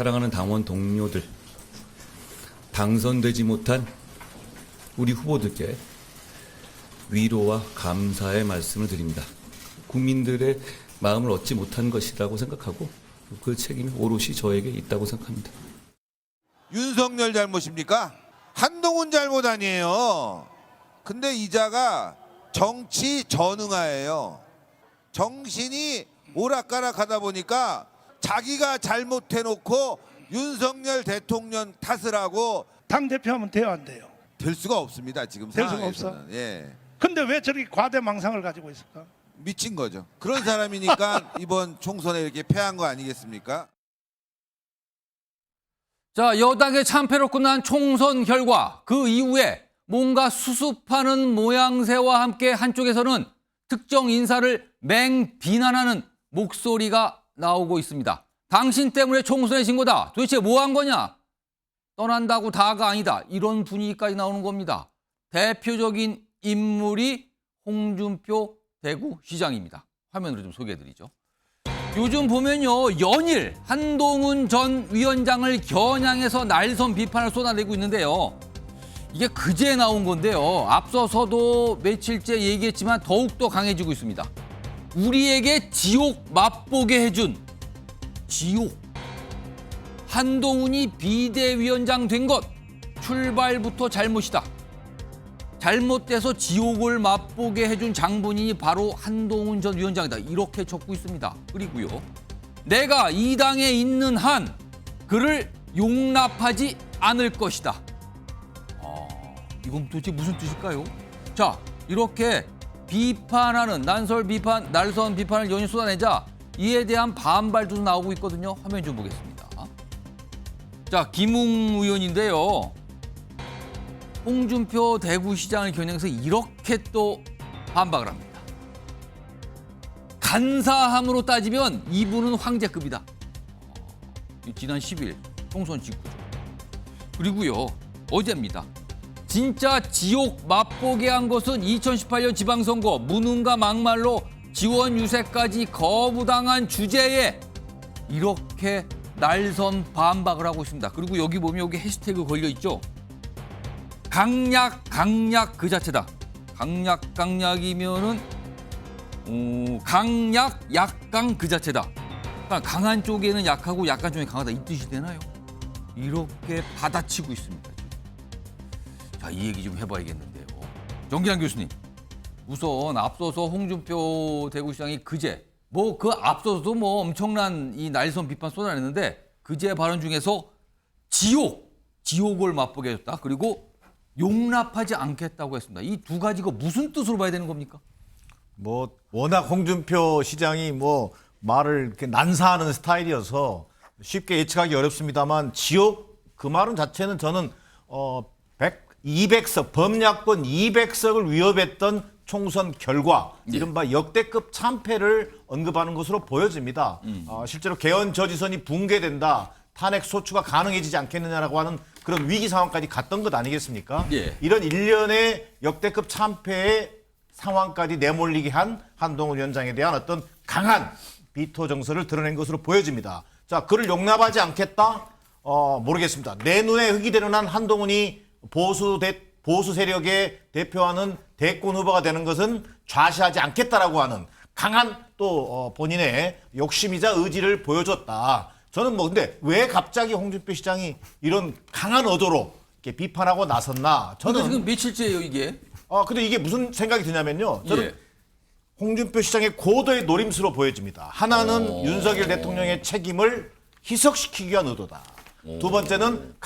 사랑하는 당원 동료들, 당선되지 못한 우리 후보들께 위로와 감사의 말씀을 드립니다. 국민들의 마음을 얻지 못한 것이라고 생각하고 그 책임이 오롯이 저에게 있다고 생각합니다. 윤석열 잘못입니까? 한동훈 잘못 아니에요. 근데 이자가 정치 전응화예요. 정신이 오락가락하다 보니까 자기가 잘못해놓고 윤석열 대통령 탓을 하고 당대표하면 돼요, 안 돼요? 될 수가 없습니다. 지금 될 수가 상황에서는. 없어? 예, 근데 왜 저렇게 과대망상을 가지고 있을까? 미친 거죠. 그런 사람이니까 이번 총선에 이렇게 패한 거 아니겠습니까? 자, 여당의 참패로 끝난 총선 결과 그 이후에 뭔가 수습하는 모양새와 함께 한쪽에서는 특정 인사를 맹비난하는 목소리가 나오고 있습니다. 당신 때문에 총선에 진 거다. 도대체 뭐 한 거냐? 떠난다고 다가 아니다. 이런 분위기까지 나오는 겁니다. 대표적인 인물이 홍준표 대구시장입니다. 화면으로 좀 소개해드리죠. 요즘 보면요, 연일 한동훈 전 위원장을 겨냥해서 날선 비판을 쏟아내고 있는데요. 이게 그제 나온 건데요. 앞서서도 며칠째 얘기했지만 더욱더 강해지고 있습니다. 우리에게 지옥 맛보게 해준 지옥. 한동훈이 비대위원장 된 것 출발부터 잘못이다. 잘못돼서 지옥을 맛보게 해준 장본인이 바로 한동훈 전 위원장이다. 이렇게 적고 있습니다. 그리고요, 내가 이 당에 있는 한 그를 용납하지 않을 것이다. 이건 도대체 무슨 뜻일까요? 자, 이렇게 비판하는 날선 비판을 연일 쏟아내자 이에 대한 반발도 나오고 있거든요. 화면 좀 보겠습니다. 자, 김웅 의원인데요. 홍준표 대구시장을 겨냥해서 이렇게 또 반박을 합니다. 간사함으로 따지면 이분은 황제급이다. 지난 10일 총선 직후죠. 그리고요, 어제입니다. 진짜 지옥 맛보게 한 것은 2018년 지방선거 무능과 막말로 지원 유세까지 거부당한 주제에 이렇게 날선 반박을 하고 있습니다. 그리고 여기 보면 여기 해시태그 걸려 있죠. 강약 그 자체다. 강약이면은 강약 약강 그 자체다. 그러니까 강한 쪽에는 약하고 약한 쪽에 강하다, 이 뜻이 되나요? 이렇게 받아치고 있습니다. 자, 이 얘기 좀 해봐야겠는데요. 정기란 교수님, 우선 앞서서 홍준표 대구시장이 그제 그 앞서서도 엄청난 이 날선 비판 쏟아냈는데 그제 발언 중에서 지옥을 맛보게 해줬다. 그리고 용납하지 않겠다고 했습니다. 이 두 가지가 무슨 뜻으로 봐야 되는 겁니까? 워낙 홍준표 시장이 말을 이렇게 난사하는 스타일이어서 쉽게 예측하기 어렵습니다만 지옥 그 말은 자체는 저는 200석 범야권 200석을 위협했던 총선 결과 이른바 역대급 참패를 언급하는 것으로 보여집니다. 실제로 개헌 저지선이 붕괴된다. 탄핵 소추가 가능해지지 않겠느냐라고 하는 그런 위기 상황까지 갔던 것 아니겠습니까? 예. 이런 일련의 역대급 참패의 상황까지 내몰리게 한 한동훈 위원장에 대한 어떤 강한 비토 정서를 드러낸 것으로 보여집니다. 자, 그를 용납하지 않겠다? 모르겠습니다. 내 눈에 흙이 되는 한 한동훈이 보수 세력의 대표하는 대권 후보가 되는 것은 좌시하지 않겠다라고 하는 강한 또 본인의 욕심이자 의지를 보여줬다. 저는 근데 왜 갑자기 홍준표 시장이 이런 강한 어조로 이렇게 비판하고 나섰나? 저는 지금 며칠째예요, 이게? 근데 이게 무슨 생각이 드냐면요. 저는 홍준표 시장의 고도의 노림수로 보여집니다. 하나는 윤석열 대통령의 책임을 희석시키기 위한 의도다. 두 번째는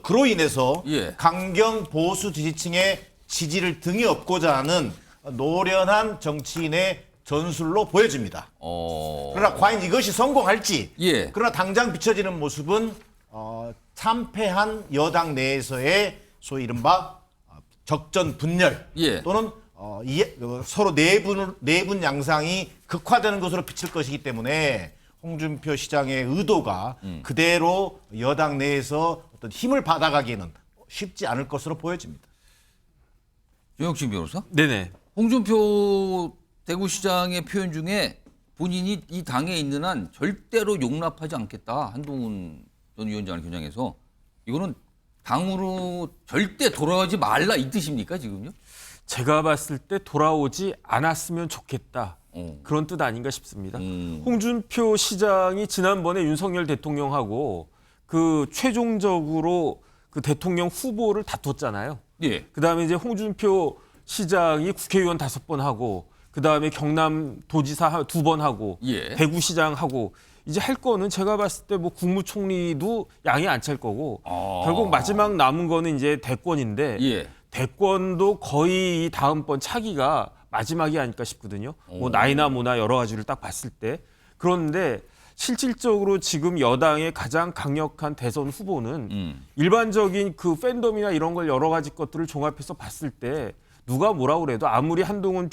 그로 인해서 강경 보수 지지층의 지지를 등에 업고자 하는 노련한 정치인의 전술로 보여집니다. 그러나 과연 이것이 성공할지, 그러나 당장 비춰지는 모습은 참패한 여당 내에서의 소위 이른바 적전 분열 또는 서로 내분 양상이 극화되는 것으로 비칠 것이기 때문에 홍준표 시장의 의도가 그대로 여당 내에서 어떤 힘을 받아가기는 쉽지 않을 것으로 보여집니다. 조영진 변호사? 네네. 홍준표 대구시장의 표현 중에 본인이 이 당에 있는 한 절대로 용납하지 않겠다. 한동훈 전 위원장을 겨냥해서. 이거는 당으로 절대 돌아오지 말라 이 뜻입니까 지금요? 제가 봤을 때 돌아오지 않았으면 좋겠다. 어. 그런 뜻 아닌가 싶습니다. 홍준표 시장이 지난번에 윤석열 대통령하고 그 최종적으로 그 대통령 후보를 다퉜잖아요. 예. 그다음에 이제 홍준표 시장이 국회의원 5번 하고 그다음에 경남 도지사 2번 하고 예. 대구시장 하고 이제 할 거는 제가 봤을 때 뭐 국무총리도 양이 안 찰 거고 결국 마지막 남은 거는 이제 대권인데 예. 대권도 거의 이 다음번 차기가 마지막이 아닐까 싶거든요. 뭐 나이나 뭐나 여러 가지를 딱 봤을 때. 그런데 실질적으로 지금 여당의 가장 강력한 대선 후보는 일반적인 그 팬덤이나 이런 걸 여러 가지 것들을 종합해서 봤을 때 누가 뭐라 그래도 아무리 한동훈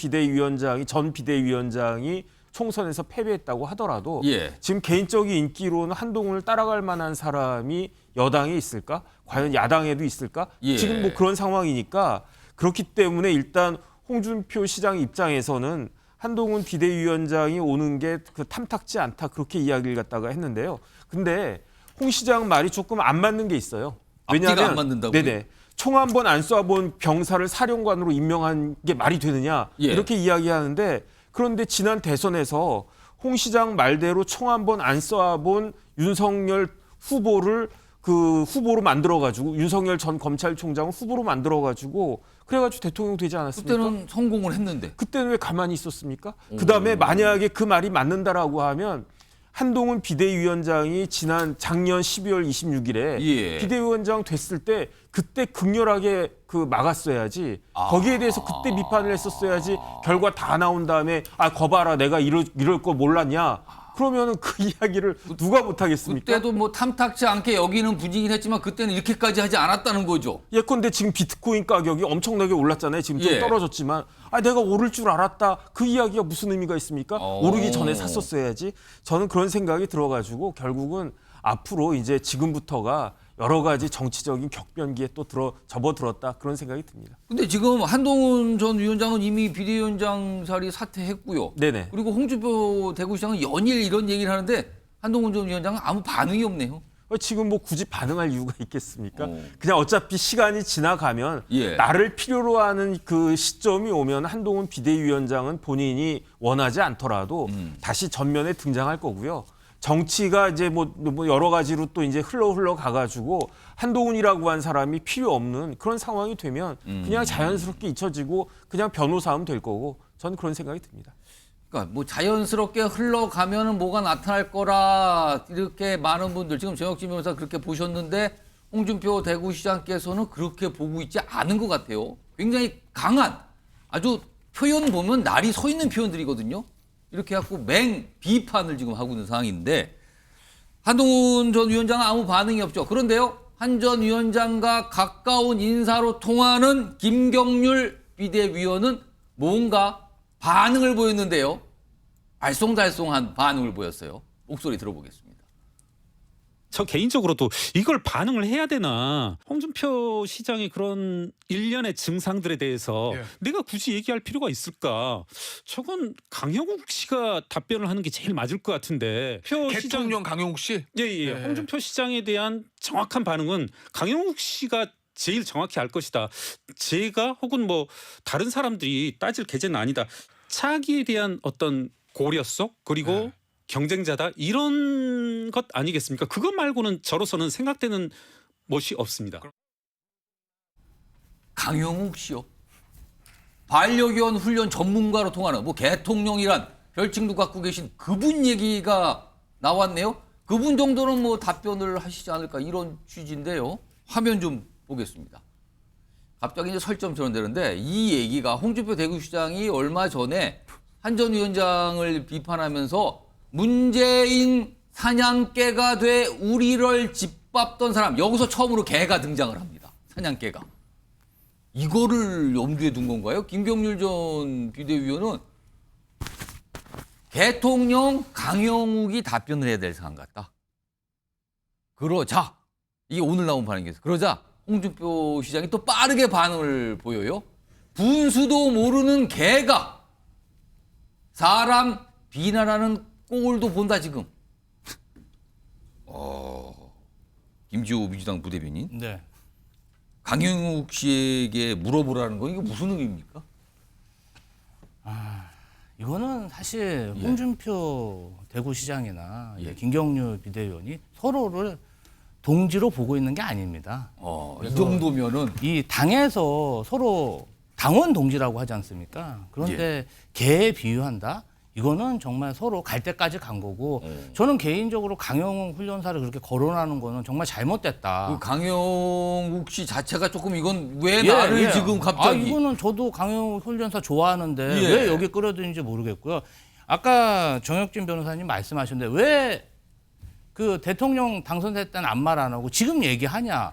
전 비대위원장이 총선에서 패배했다고 하더라도 예. 지금 개인적인 인기로는 한동훈을 따라갈 만한 사람이 여당에 있을까? 과연 야당에도 있을까? 예. 지금 뭐 그런 상황이니까 그렇기 때문에 일단 홍준표 시장 입장에서는 한동훈 비대위원장이 오는 게 그 탐탁지 않다 그렇게 이야기를 갖다가 했는데요. 근데 홍 시장 말이 조금 안 맞는 게 있어요. 앞뒤가 안 맞는다고요? 네네. 총 한 번 안 쏴본 병사를 사령관으로 임명한 게 말이 되느냐 예. 이렇게 이야기하는데 그런데 지난 대선에서 홍 시장 말대로 총 한 번 안 쏴본 윤석열 후보를 그 후보로 만들어가지고 윤석열 전 검찰총장을 후보로 만들어가지고 그래가지고 대통령 되지 않았습니까? 그때는 성공을 했는데. 그때는 왜 가만히 있었습니까? 그다음에 만약에 그 말이 맞는다라고 하면 한동훈 비대위원장이 작년 12월 26일에 예. 비대위원장 됐을 때 그때 극렬하게 그 막았어야지. 거기에 대해서 그때 비판을 했었어야지. 결과 다 나온 다음에 거봐라 내가 이럴 거 몰랐냐. 그러면은 그 이야기를 누가 못하겠습니까? 그때도 뭐 탐탁지 않게 여기는 분위기는 했지만 그때는 이렇게까지 하지 않았다는 거죠. 예컨대 지금 비트코인 가격이 엄청나게 올랐잖아요. 지금 좀 예. 떨어졌지만 내가 오를 줄 알았다. 그 이야기가 무슨 의미가 있습니까? 오르기 전에 샀었어야지. 저는 그런 생각이 들어가지고 결국은 앞으로 이제 지금부터가 여러 가지 정치적인 격변기에 또 접어들었다. 그런 생각이 듭니다. 근데 지금 한동훈 전 위원장은 이미 비대위원장 자리 사퇴했고요. 네네. 그리고 홍준표 대구시장은 연일 이런 얘기를 하는데 한동훈 전 위원장은 아무 반응이 없네요. 지금 뭐 굳이 반응할 이유가 있겠습니까? 그냥 어차피 시간이 지나가면 예. 나를 필요로 하는 그 시점이 오면 한동훈 비대위원장은 본인이 원하지 않더라도 다시 전면에 등장할 거고요. 정치가 이제 뭐 여러 가지로 또 이제 흘러 가가지고 한동훈이라고 한 사람이 필요 없는 그런 상황이 되면 그냥 자연스럽게 잊혀지고 그냥 변호사 하면 될 거고 저는 그런 생각이 듭니다. 그러니까 뭐 자연스럽게 흘러가면은 뭐가 나타날 거라 이렇게 많은 분들 지금 정혁진 변호사 그렇게 보셨는데 홍준표 대구시장께서는 그렇게 보고 있지 않은 것 같아요. 굉장히 강한 아주 표현 보면 날이 서 있는 표현들이거든요. 이렇게 해갖고 맹 비판을 지금 하고 있는 상황인데 한동훈 전 위원장은 아무 반응이 없죠. 그런데요. 한 전 위원장과 가까운 인사로 통하는 김경률 비대위원은 뭔가 반응을 보였는데요. 알쏭달쏭한 반응을 보였어요. 목소리 들어보겠습니다. 저 개인적으로도 이걸 반응을 해야 되나. 홍준표 시장의 그런 일련의 증상들에 대해서 내가 굳이 얘기할 필요가 있을까. 저건 강형욱 씨가 답변을 하는 게 제일 맞을 것 같은데. 대통령 강용욱 씨? 예. 홍준표 시장에 대한 정확한 반응은 강형욱 씨가 제일 정확히 알 것이다. 제가 혹은 뭐 다른 사람들이 따질 계제는 아니다. 차기에 대한 어떤 고려성 그리고 경쟁자다 이런 것 아니겠습니까? 그것 말고는 저로서는 생각되는 것이 없습니다. 강형욱 씨요. 반려견 훈련 전문가로 통하는 뭐 대통령이란 별칭도 갖고 계신 그분 얘기가 나왔네요. 그분 정도는 뭐 답변을 하시지 않을까 이런 취지인데요. 화면 좀 보겠습니다. 갑자기 이제 설정 전되는데 이 얘기가 홍준표 대구시장이 얼마 전에 한 전 위원장을 비판하면서 문재인 사냥개가 돼 우리를 짓밟던 사람 여기서 처음으로 개가 등장을 합니다. 사냥개가. 이거를 염두에 둔 건가요? 김경률 전 비대위원은 대통령 강형욱이 답변을 해야 될 상황 같다. 그러자 이게 오늘 나온 반응이었어요. 그러자 홍준표 시장이 또 빠르게 반응을 보여요. 분수도 모르는 개가 사람 비난하는 꼴도 본다 지금. 김지호 민주당 부대변인 네. 강영욱 씨에게 물어보라는 건 이게 무슨 의미입니까? 이거는 사실 홍준표 대구시장이나 예. 김경률 비대위원이 서로를 동지로 보고 있는 게 아닙니다. 이 정도면은 이 당에서 서로 당원 동지라고 하지 않습니까? 그런데 개에 비유한다? 이거는 정말 서로 갈 때까지 간 거고 저는 개인적으로 강영욱 훈련사를 그렇게 거론하는 거는 정말 잘못됐다. 그 강영욱 씨 자체가 조금 이건 왜 나를 지금 갑자기 이거는 저도 강영욱 훈련사 좋아하는데 예. 왜 여기 끌어들인지 모르겠고요. 아까 정혁진 변호사님 말씀하셨는데 왜 그 대통령 당선될 때는 아무 말 안 하고 지금 얘기하냐.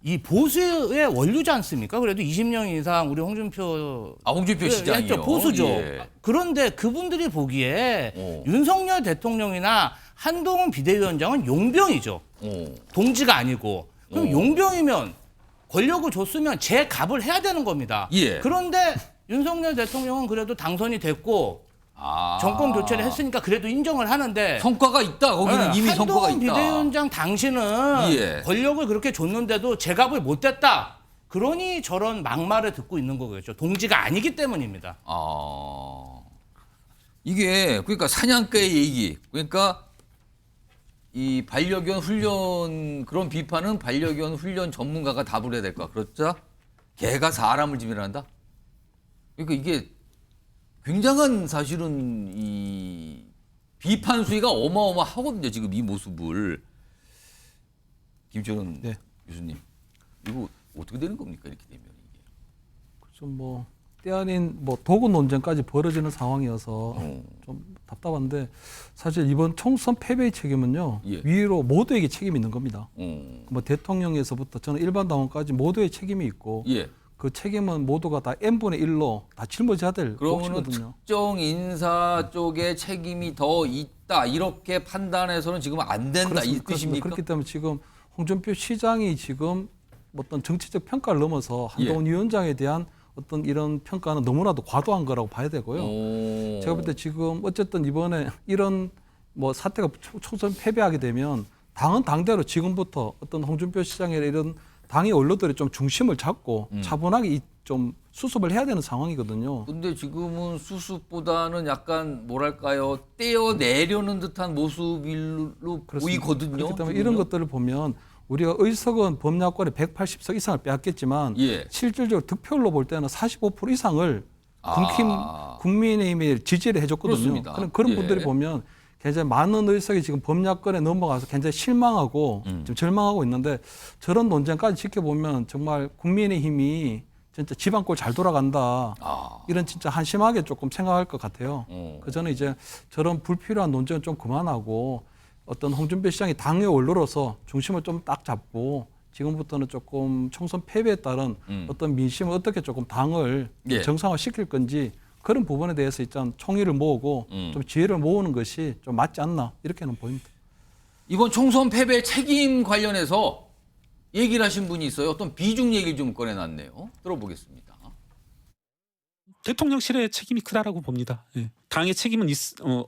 이 보수의 원류지 않습니까? 그래도 20년 이상 우리 홍준표 홍준표 시장이요. 했죠. 보수죠. 예. 그런데 그분들이 보기에 윤석열 대통령이나 한동훈 비대위원장은 용병이죠. 동지가 아니고. 그럼 용병이면 권력을 줬으면 제 값을 해야 되는 겁니다. 예. 그런데 윤석열 대통령은 그래도 당선이 됐고 정권 교체를 했으니까 그래도 인정을 하는데 성과가 있다. 거기는 이미 성과가 한동훈 있다. 비대위원장 당신은 예. 권력을 그렇게 줬는데도 제 값을 못 댔다. 그러니 저런 막말을 듣고 있는 거겠죠. 동지가 아니기 때문입니다. 이게 그러니까 사냥개의 얘기. 그러니까 이 반려견 훈련 그런 비판은 반려견 훈련 전문가가 답을 해야 될까? 그렇죠? 개가 사람을 지배한다. 그러니까 이게 굉장한 사실은 이 비판 수위가 어마어마하거든요. 지금 이 모습을 김철원 교수님 이거 어떻게 되는 겁니까? 이렇게 되면 이게. 좀 뭐 때아닌 뭐 도구 논쟁까지 벌어지는 상황이어서 좀 답답한데 사실 이번 총선 패배의 책임은요 예. 위로 모두에게 책임이 있는 겁니다. 어. 뭐 대통령에서부터 저는 일반 당원까지 모두의 책임이 있고 예. 그 책임은 모두가 다 n분의 1로 다 짊어져야 될 그러면은 몫이거든요. 특정 인사 쪽에 책임이 더 있다 이렇게 판단해서는 지금 안 된다 이 그렇습니다. 뜻입니까? 그렇기 때문에 지금 홍준표 시장이 지금 어떤 정치적 평가를 넘어서 한동훈 위원장에 대한 어떤 이런 평가는 너무나도 과도한 거라고 봐야 되고요. 오. 제가 볼 때 지금 어쨌든 이번에 이런 뭐 사태가 총선 패배하게 되면 당은 당대로 지금부터 어떤 홍준표 시장의 이런 당의 원로들이 좀 중심을 잡고 차분하게 좀 수습을 해야 되는 상황이거든요. 근데 지금은 수습보다는 약간 뭐랄까요 떼어내려는 듯한 모습으로 보이거든요. 그렇기 때문에 지금요? 이런 것들을 보면 우리가 의석은 범야권의 180석 이상을 빼앗겼지만 예. 실질적으로 득표율로 볼 때는 45% 이상을 아. 국민의힘이 지지를 해줬거든요. 그렇습니다. 그런 예. 분들이 보면 굉장히 많은 의석이 지금 범야권에 넘어가서 굉장히 실망하고 좀 절망하고 있는데 저런 논쟁까지 지켜보면 정말 국민의힘이 진짜 지방골 잘 돌아간다. 이런 진짜 한심하게 조금 생각할 것 같아요. 그 저는 이제 저런 불필요한 논쟁은 좀 그만하고 어떤 홍준표 시장이 당의 원로로서 중심을 좀 딱 잡고 지금부터는 조금 총선 패배에 따른 어떤 민심을 어떻게 조금 당을 예. 정상화시킬 건지 그런 부분에 대해서 일단 총의를 모으고 좀 지혜를 모으는 것이 좀 맞지 않나 이렇게는 보입니다. 이번 총선 패배 책임 관련해서 얘기를 하신 분이 있어요. 어떤 비중 얘기를 좀 꺼내놨네요. 들어보겠습니다. 대통령실의 책임이 크다라고 봅니다. 예. 당의 책임은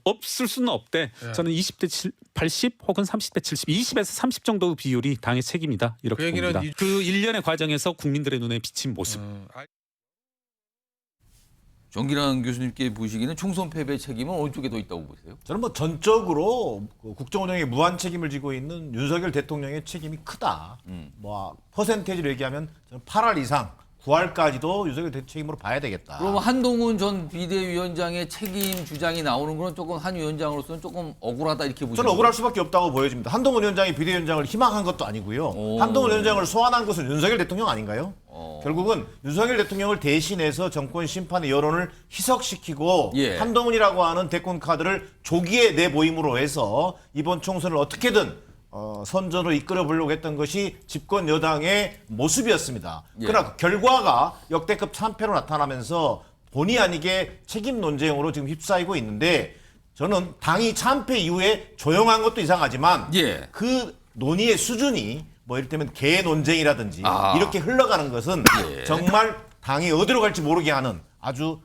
없을 수는 없대. 저는 20대 80 혹은 30대 70, 20에서 30 정도 비율이 당의 책임이다. 이렇게 그 얘기는 봅니다. 그 일련의 과정에서 국민들의 눈에 비친 모습. 정기란 교수님께 보시기에는 총선 패배 책임은 어느 쪽에 더 있다고 보세요? 저는 뭐 전적으로 그 국정 운영에 무한 책임을 지고 있는 윤석열 대통령의 책임이 크다. 뭐 퍼센테이지로 얘기하면 저는 8할 이상 9할까지도 윤석열 대통령 책임으로 봐야 되겠다. 그럼 한동훈 전 비대위원장의 책임 주장이 나오는 건 조금 한 위원장으로서는 조금 억울하다 이렇게 보시죠? 저는 억울할 수밖에 없다고 보여집니다. 한동훈 위원장이 비대위원장을 희망한 것도 아니고요. 한동훈 위원장을 소환한 것은 윤석열 대통령 아닌가요? 결국은 윤석열 대통령을 대신해서 정권 심판의 여론을 희석시키고 예. 한동훈이라고 하는 대권 카드를 조기에 내보임으로 해서 이번 총선을 어떻게든 선전으로 이끌어 보려고 했던 것이 집권 여당의 모습이었습니다. 예. 그러나 결과가 역대급 참패로 나타나면서 본의 아니게 책임 논쟁으로 지금 휩싸이고 있는데 저는 당이 참패 이후에 조용한 것도 이상하지만 예. 그 논의의 수준이 뭐 이를테면 개 논쟁이라든지 아. 이렇게 흘러가는 것은 예. 정말 당이 어디로 갈지 모르게 하는 아주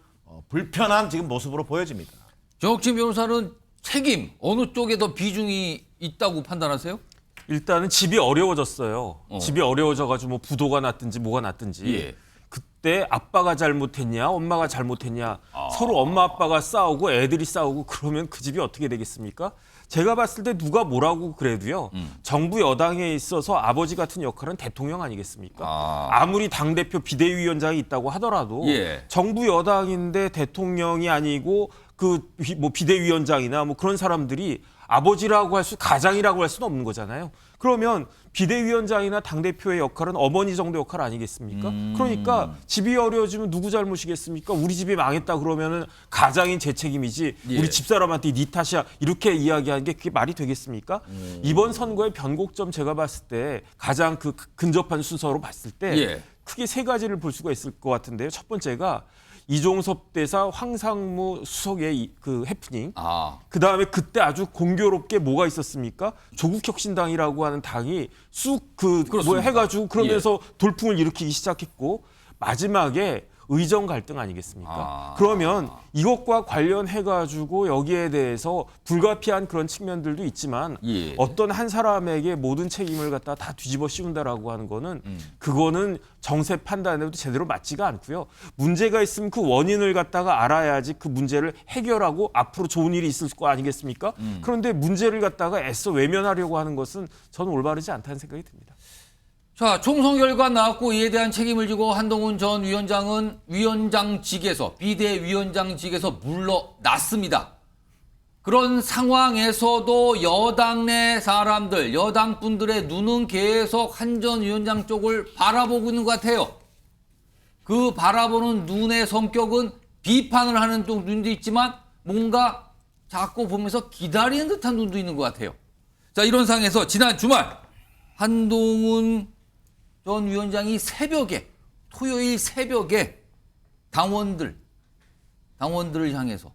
불편한 지금 모습으로 보여집니다. 정혁진 변호사는 책임 어느 쪽에 더 비중이 있다고 판단하세요? 일단은 집이 어려워졌어요. 집이 어려워져가지고 뭐 부도가 났든지 뭐가 났든지. 예. 그때 아빠가 잘못했냐, 엄마가 잘못했냐, 서로 엄마 아빠가 싸우고 애들이 싸우고 그러면 그 집이 어떻게 되겠습니까? 제가 봤을 때 누가 뭐라고 그래도요. 정부 여당에 있어서 아버지 같은 역할은 대통령 아니겠습니까? 아무리 당대표 비대위원장이 있다고 하더라도 예. 정부 여당인데 대통령이 아니고 그 뭐 비대위원장이나 뭐 그런 사람들이 아버지라고 가장이라고 할 수는 없는 거잖아요. 그러면 비대위원장이나 당대표의 역할은 어머니 정도 역할 아니겠습니까? 그러니까 집이 어려워지면 누구 잘못이겠습니까? 우리 집이 망했다 그러면은 가장인 제 책임이지 예. 우리 집사람한테 네 탓이야 이렇게 이야기하는 게 그게 말이 되겠습니까? 이번 선거의 변곡점 제가 봤을 때 가장 그 근접한 순서로 봤을 때 예. 크게 세 가지를 볼 수가 있을 것 같은데요. 첫 번째가 이종섭 대사 황상무 수석의 그 해프닝. 그 다음에 그때 아주 공교롭게 뭐가 있었습니까? 조국혁신당이라고 하는 당이 쑥 뭐 해가지고 그러면서 돌풍을 일으키기 시작했고 마지막에 의정 갈등 아니겠습니까? 그러면 이것과 관련해가지고 여기에 대해서 불가피한 그런 측면들도 있지만 예. 어떤 한 사람에게 모든 책임을 갖다 다 뒤집어 씌운다라고 하는 거는 그거는 정세 판단에도 제대로 맞지가 않고요. 문제가 있으면 그 원인을 갖다가 알아야지 그 문제를 해결하고 앞으로 좋은 일이 있을 거 아니겠습니까? 그런데 문제를 갖다가 애써 외면하려고 하는 것은 저는 올바르지 않다는 생각이 듭니다. 자, 총선 결과 나왔고 이에 대한 책임을 지고 한동훈 전 위원장은 위원장직에서 비대위원장직에서 물러났습니다. 그런 상황에서도 여당 내 사람들, 여당 분들의 눈은 계속 한 전 위원장 쪽을 바라보고 있는 것 같아요. 그 바라보는 눈의 성격은 비판을 하는 쪽 눈도 있지만 뭔가 자꾸 보면서 기다리는 듯한 눈도 있는 것 같아요. 자, 이런 상황에서 지난 주말 한동훈 전 위원장이 토요일 새벽에 당원들을 향해서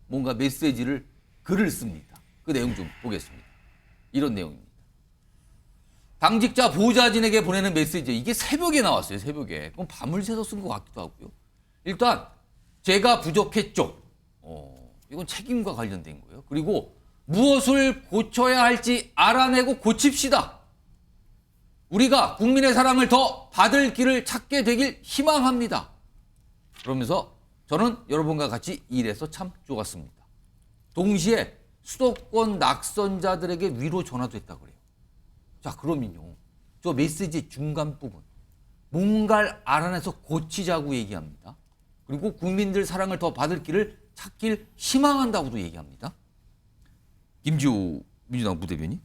뭔가 글을 씁니다. 그 내용 좀 보겠습니다. 이런 내용입니다. 당직자 보좌진에게 보내는 메시지. 이게 새벽에 나왔어요. 새벽에. 그럼 밤을 새서 쓴 것 같기도 하고요. 일단 제가 부족했죠. 이건 책임과 관련된 거예요. 그리고 무엇을 고쳐야 할지 알아내고 고칩시다. 우리가 국민의 사랑을 더 받을 길을 찾게 되길 희망합니다. 그러면서 저는 여러분과 같이 일해서 참 좋았습니다. 동시에 수도권 낙선자들에게 위로 전화도 했다고 그래요. 자, 그러면요. 저 메시지 중간 부분. 뭔가를 알아내서 고치자고 얘기합니다. 그리고 국민들 사랑을 더 받을 길을 찾길 희망한다고도 얘기합니다. 김지우 민주당 부대변인.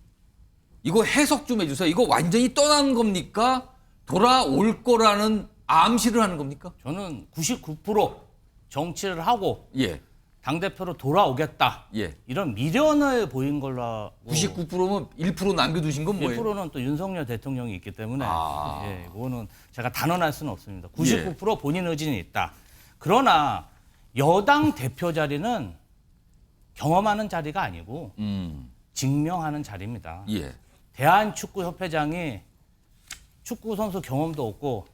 이거 해석 좀 해주세요. 이거 완전히 떠난 겁니까? 돌아올 거라는 암시를 하는 겁니까? 저는 99% 정치를 하고 예. 당대표로 돌아오겠다. 예. 이런 미련을 보인 걸로. 99%면 1% 남겨두신 건 뭐예요? 1%는 또 윤석열 대통령이 있기 때문에 아. 예, 그거는 제가 단언할 수는 없습니다. 99% 본인 의지는 있다. 그러나 여당 대표 자리는 경험하는 자리가 아니고 증명하는 자리입니다. 예. 대한축구협회장이 축구 선수 경험도 없고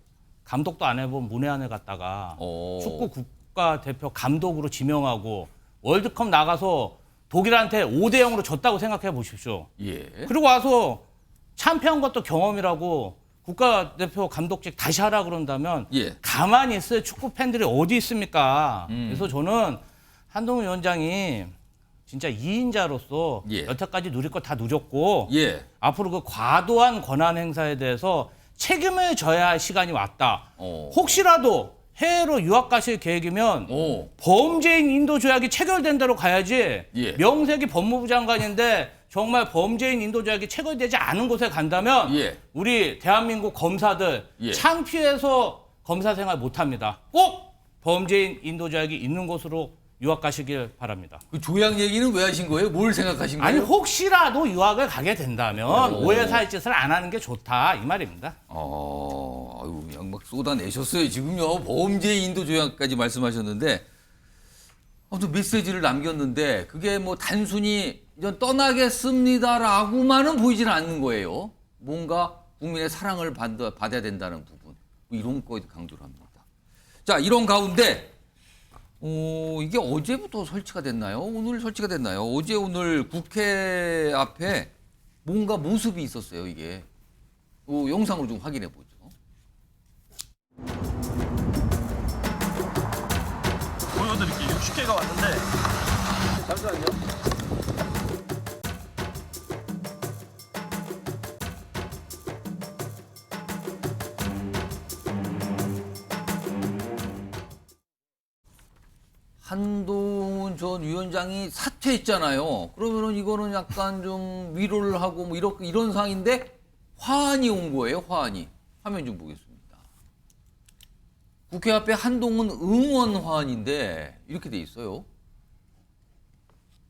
감독도 안 해본 문외한을 갖다가 축구 국가대표 감독으로 지명하고 월드컵 나가서 독일한테 5대0으로 졌다고 생각해 보십시오. 예. 그리고 와서 참패한 것도 경험이라고 국가대표 감독직 다시 하라 그런다면 예. 가만히 있을 축구 팬들이 어디 있습니까? 그래서 저는 한동훈 위원장이 진짜 2인자로서 예. 여태까지 누릴 거 다 누렸고 예. 앞으로 그 과도한 권한 행사에 대해서 책임을 져야 할 시간이 왔다. 혹시라도 해외로 유학 가실 계획이면 범죄인 인도 조약이 체결된 대로 가야지. 예. 명색이 법무부 장관인데 정말 범죄인 인도 조약이 체결되지 않은 곳에 간다면 예. 우리 대한민국 검사들 예. 창피해서 검사 생활 못합니다. 꼭 범죄인 인도 조약이 있는 곳으로 유학 가시길 바랍니다. 그 조약 얘기는 왜 하신 거예요? 뭘 생각하신 거예요? 아니 혹시라도 유학을 가게 된다면 오해 살 짓을 안 하는 게 좋다 이 말입니다. 아유, 그냥 막 쏟아내셨어요. 지금요. 범죄 인도 조약까지 말씀하셨는데 또 메시지를 남겼는데 그게 뭐 단순히 이전 떠나겠습니다라고만은 보이지는 않는 거예요. 뭔가 국민의 사랑을 받아야 된다는 부분. 뭐 이런 거에 강조를 합니다. 자, 이런 가운데 이게 어제부터 설치가 됐나요? 오늘 설치가 됐나요? 어제 오늘 국회 앞에 뭔가 모습이 있었어요, 이게. 영상으로 좀 확인해 보죠. 보여드릴게요. 60개가 왔는데. 잠시만요. 한동훈 전 위원장이 사퇴했잖아요. 그러면은 이거는 약간 좀 위로를 하고 뭐 이런 상황인데 화환이 온 거예요. 화환이. 화면 좀 보겠습니다. 국회 앞에 한동훈 응원 화환인데 이렇게 돼 있어요.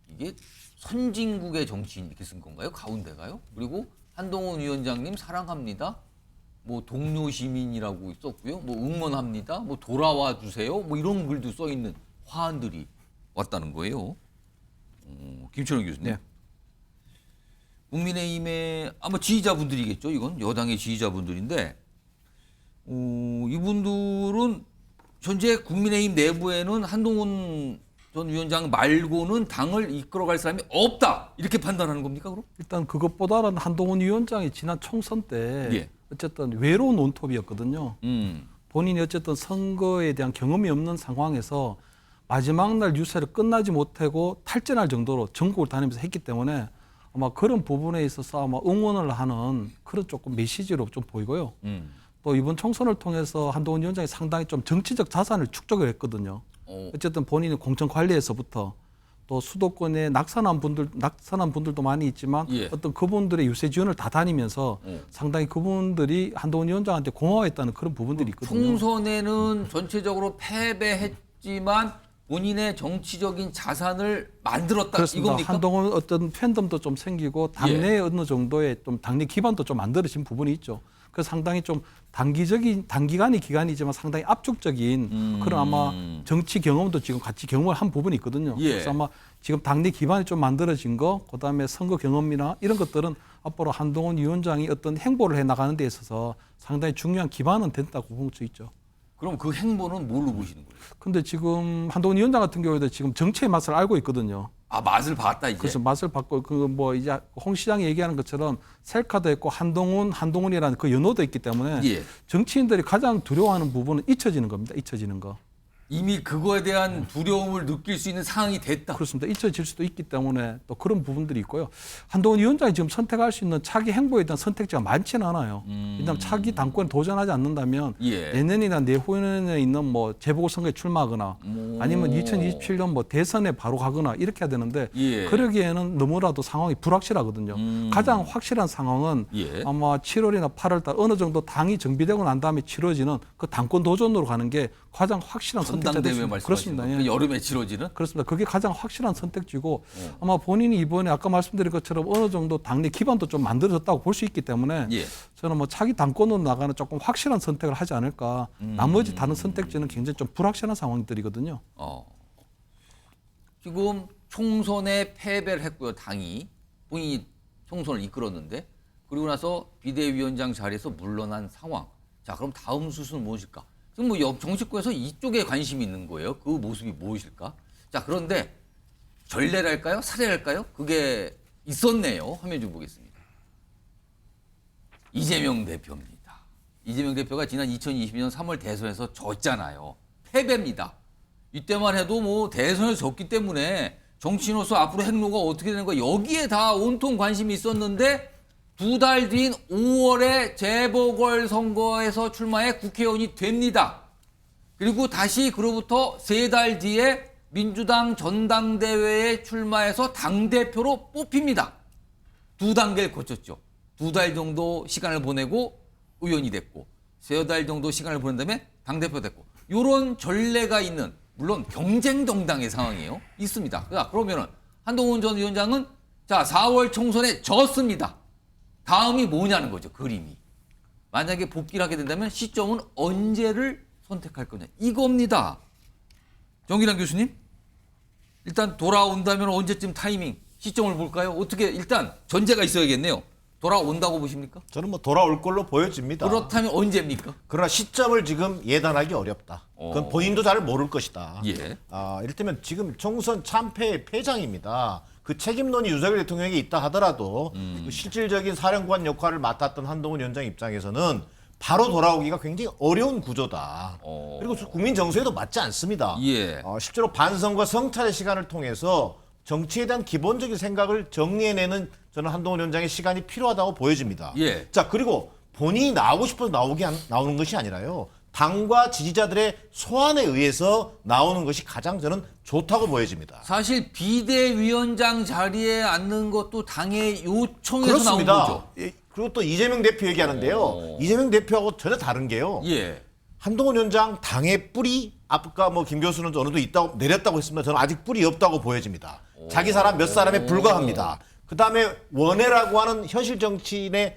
이게 선진국의 정치인 이렇게 쓴 건가요? 가운데가요? 그리고 한동훈 위원장님 사랑합니다. 뭐 동료 시민이라고 썼고요. 뭐 응원합니다. 뭐 돌아와 주세요. 뭐 이런 글도 써 있는 화환들이 왔다는 거예요. 김철원 교수님. 네. 국민의힘의 아마 지지자분들이겠죠. 이건 여당의 지지자분들인데 이분들은 현재 국민의힘 내부에는 한동훈 전 위원장 말고는 당을 이끌어갈 사람이 없다. 이렇게 판단하는 겁니까, 그럼? 일단 그것보다는 한동훈 위원장이 지난 총선 때 예. 어쨌든 외로운 논톱이었거든요. 본인이 어쨌든 선거에 대한 경험이 없는 상황에서 마지막 날 유세를 끝나지 못하고 탈전할 정도로 전국을 다니면서 했기 때문에 아마 그런 부분에 있어서 아마 응원을 하는 그런 조금 메시지로 좀 보이고요. 또 이번 총선을 통해서 한동훈 위원장이 상당히 좀 정치적 자산을 축적을 했거든요. 어쨌든 본인이 공천 관리에서부터 또 수도권에 낙선한 분들도 많이 있지만 예. 어떤 그분들의 유세 지원을 다 다니면서 상당히 그분들이 한동훈 위원장한테 고마워했다는 그런 부분들이 있거든요. 총선에는 전체적으로 패배했지만 본인의 정치적인 자산을 만들었다. 그렇습니다. 이겁니까? 한동훈 어떤 팬덤도 좀 생기고 당내에 어느 정도의 좀 당내 기반도 좀 만들어진 부분이 있죠. 그래서 상당히 좀 기간이지만 상당히 압축적인 그런 아마 정치 경험도 지금 같이 경험을 한 부분이 있거든요. 예. 그래서 아마 지금 당내 기반이 좀 만들어진 거, 그다음에 선거 경험이나 이런 것들은 앞으로 한동훈 위원장이 어떤 행보를 해 나가는 데 있어서 상당히 중요한 기반은 된다고 볼 수 있죠. 그럼 그 행보는 뭘로 보시는 거예요? 근데 지금 한동훈 위원장 같은 경우에도 지금 정치의 맛을 알고 있거든요. 아, 맛을 봤다 이제. 그래서 맛을 봤고 이제 홍 시장이 얘기하는 것처럼 셀카도 있고 한동훈이라는 그 연호도 있기 때문에 예. 정치인들이 가장 두려워하는 부분은 잊혀지는 겁니다. 잊혀지는 거. 이미 그거에 대한 두려움을 느낄 수 있는 상황이 됐다. 그렇습니다. 잊혀질 수도 있기 때문에 또 그런 부분들이 있고요. 한동훈 위원장이 지금 선택할 수 있는 차기 행보에 대한 선택지가 많지는 않아요. 왜냐하면 차기 당권에 도전하지 않는다면 예. 내년이나 내후년에 있는 뭐 재보궐선거에 출마하거나 아니면 2027년 뭐 대선에 바로 가거나 이렇게 해야 되는데 예. 그러기에는 너무나도 상황이 불확실하거든요. 가장 확실한 상황은 예. 아마 7월이나 8월 달 어느 정도 당이 정비되고 난 다음에 치러지는 그 당권 도전으로 가는 게 가장 확실한 선택지가 전당대회 됐습니다. 말씀하시는 그렇습니다. 거. 예. 여름에 치러지는? 그렇습니다. 그게 가장 확실한 선택지고 아마 본인이 이번에 아까 말씀드린 것처럼 어느 정도 당내 기반도 좀 만들어졌다고 볼 수 있기 때문에 예. 저는 뭐 차기 당권으로 나가는 조금 확실한 선택을 하지 않을까. 나머지 다른 선택지는 굉장히 좀 불확실한 상황들이거든요. 지금 총선에 패배를 했고요. 당이 본인이 총선을 이끌었는데 그리고 나서 비대위원장 자리에서 물러난 상황. 자, 그럼 다음 수순은 무엇일까? 지금 뭐 정치권에서 이쪽에 관심이 있는 거예요. 그 모습이 무엇일까? 자, 그런데 전례랄까요? 사례랄까요? 그게 있었네요. 화면 좀 보겠습니다. 이재명 대표입니다. 이재명 대표가 지난 2022년 3월 대선에서 졌잖아요. 패배입니다. 이때만 해도 뭐 대선에서 졌기 때문에 정치인으로서 앞으로 행로가 어떻게 되는 거야 여기에 다 온통 관심이 있었는데 2달 뒤인 5월에 재보궐선거에서 출마해 국회의원이 됩니다. 그리고 다시 그로부터 3달 뒤에 민주당 전당대회에 출마해서 당대표로 뽑힙니다. 2단계를 거쳤죠. 2달 정도 시간을 보내고 의원이 됐고 3달 정도 시간을 보낸 다음에 당대표 됐고 이런 전례가 있는 물론 경쟁 정당의 상황이에요. 있습니다. 자, 그러면은 한동훈 전 위원장은 자 4월 총선에 졌습니다. 다음이 뭐냐는 거죠. 그림이. 만약에 복귀를 하게 된다면 시점은 언제를 선택할 거냐. 이겁니다. 정기란 교수님. 일단 돌아온다면 언제쯤 타이밍, 시점을 볼까요? 어떻게 일단 전제가 있어야겠네요. 돌아온다고 보십니까? 저는 뭐 돌아올 걸로 보여집니다. 그렇다면 언제입니까? 그러나 시점을 지금 예단하기 어렵다. 그건 본인도 잘 모를 것이다. 예. 이를테면 지금 총선 참패의 패장입니다. 그 책임론이 윤석열 대통령에게 있다 하더라도 그 실질적인 사령관 역할을 맡았던 한동훈 위원장 입장에서는 바로 돌아오기가 굉장히 어려운 구조다. 그리고 국민 정서에도 맞지 않습니다. 예. 실제로 반성과 성찰의 시간을 통해서 정치에 대한 기본적인 생각을 정리해내는 저는 한동훈 위원장의 시간이 필요하다고 보여집니다. 예. 자, 그리고 본인이 나오고 싶어서 나오는 것이 아니라요. 당과 지지자들의 소환에 의해서 나오는 것이 가장 저는 좋다고 보여집니다. 사실 비대위원장 자리에 앉는 것도 당의 요청에서 그렇습니다. 나온 거죠. 예, 그리고 또 이재명 대표 얘기하는데요. 이재명 대표하고 전혀 다른 게요. 예. 한동훈 위원장 당의 뿌리, 아까 뭐 김 교수는 어느 정도 있다고 내렸다고 했습니다. 저는 아직 뿌리 없다고 보여집니다. 자기 사람 몇 사람에 불과합니다. 그다음에 원외라고 하는 현실 정치의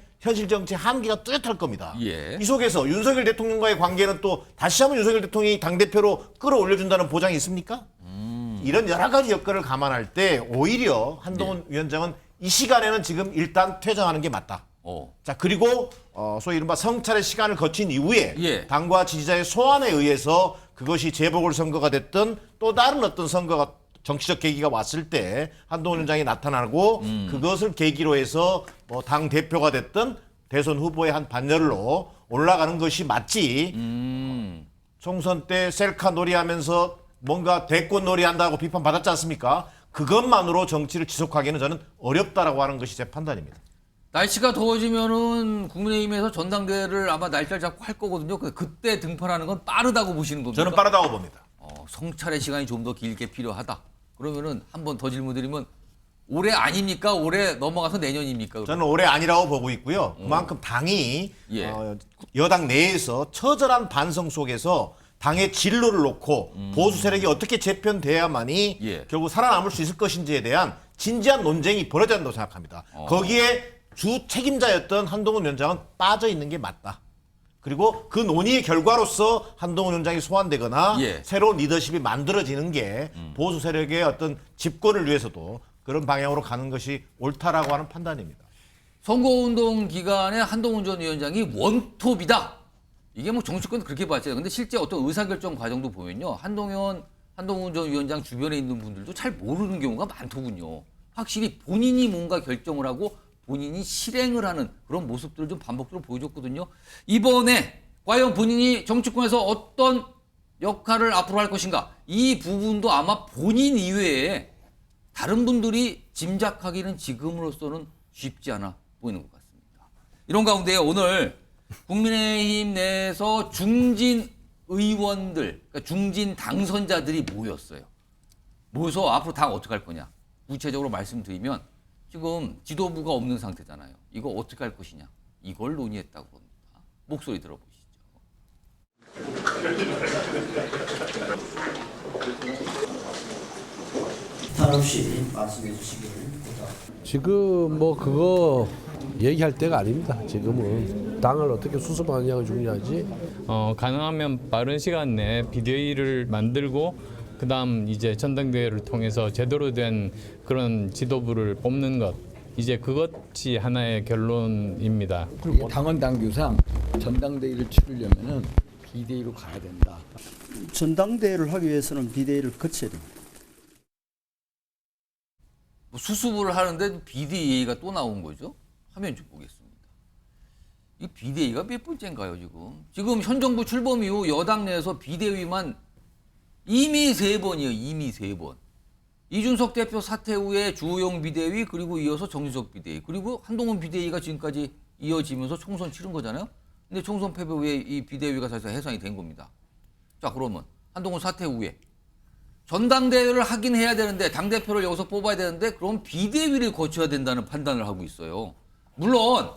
한계가 뚜렷할 겁니다. 예. 이 속에서 윤석열 대통령과의 관계는 또 다시 한번 윤석열 대통령이 당대표로 끌어올려준다는 보장이 있습니까? 이런 여러 가지 여건을 감안할 때 오히려 한동훈 위원장은 이 시간에는 지금 일단 퇴장하는 게 맞다. 자, 그리고 소위 이른바 성찰의 시간을 거친 이후에 예. 당과 지지자의 소환에 의해서 그것이 재보궐선거가 됐든 또 다른 어떤 선거가 정치적 계기가 왔을 때 한동훈 위원장이 나타나고 그것을 계기로 해서 뭐 당 대표가 됐든 대선 후보의 한 반열로 올라가는 것이 맞지. 총선 때 셀카 놀이하면서 뭔가 대권 놀이한다고 비판받았지 않습니까? 그것만으로 정치를 지속하기는 저는 어렵다라고 하는 것이 제 판단입니다. 날씨가 더워지면은 국민의힘에서 전당대회를 아마 날짜를 잡고 할 거거든요. 그때 등판하는 건 빠르다고 보시는 겁니까? 저는 빠르다고 봅니다. 성찰의 시간이 좀 더 길게 필요하다. 그러면은 한 번 더 질문 드리면 올해 아닙니까? 올해 넘어가서 내년입니까? 그럼? 저는 올해 아니라고 보고 있고요. 그만큼 당이 예. 여당 내에서 처절한 반성 속에서 당의 진로를 놓고 보수 세력이 어떻게 재편돼야만이 예. 결국 살아남을 수 있을 것인지에 대한 진지한 논쟁이 벌어져야 한다고 생각합니다. 거기에 주 책임자였던 한동훈 위원장은 빠져 있는 게 맞다. 그리고 그 논의의 결과로서 한동훈 위원장이 소환되거나 예. 새로운 리더십이 만들어지는 게 보수 세력의 어떤 집권을 위해서도 그런 방향으로 가는 것이 옳다라고 하는 판단입니다. 선거운동 기간에 한동훈 전 위원장이 원톱이다. 이게 뭐 정치권 그렇게 봤잖아요. 근데 실제 어떤 의사결정 과정도 보면요. 한동훈 전 위원장 주변에 있는 분들도 잘 모르는 경우가 많더군요. 확실히 본인이 뭔가 결정을 하고 본인이 실행을 하는 그런 모습들을 좀 반복적으로 보여줬거든요. 이번에 과연 본인이 정치권에서 어떤 역할을 앞으로 할 것인가. 이 부분도 아마 본인 이외에 다른 분들이 짐작하기는 지금으로서는 쉽지 않아 보이는 것 같습니다. 이런 가운데 오늘 국민의힘 내에서 중진 의원들, 그러니까 중진 당선자들이 모였어요. 모여서 앞으로 당 어떻게 할 거냐. 구체적으로 말씀드리면 지금 지도부가 없는 상태잖아요. 이거 어떻게 할 것이냐. 이걸 논의했다고 합니다. 목소리 들어보시죠. 없이 말씀해 주시길 부탁드립니다. 지금 뭐 그거 얘기할 때가 아닙니다. 지금은 당을 어떻게 수습하느냐가 중요하지. 가능하면 빠른 시간 내에 비대위를 만들고 그다음 이제 전당대회를 통해서 제대로 된 그런 지도부를 뽑는 것. 이제 그것이 하나의 결론입니다. 그리고 당원 당규상 전당대회를 치르려면은 비대위로 가야 된다. 전당대회를 하기 위해서는 비대위를 거쳐야 됩니다. 수습을 하는데 비대위가 또 나온 거죠. 화면 좀 보겠습니다. 이 비대위가 몇 번째인가요, 지금? 지금 현 정부 출범 이후 여당 내에서 비대위만 이미 3번이에요, 이미 3번. 이준석 대표 사퇴 후에 주호영 비대위, 그리고 이어서 정진석 비대위, 그리고 한동훈 비대위가 지금까지 이어지면서 총선 치른 거잖아요. 근데 총선 패배 후에 이 비대위가 사실 해산이 된 겁니다. 자, 그러면 한동훈 사퇴 후에 전당대회를 하긴 해야 되는데 당대표를 여기서 뽑아야 되는데 그럼 비대위를 거쳐야 된다는 판단을 하고 있어요. 물론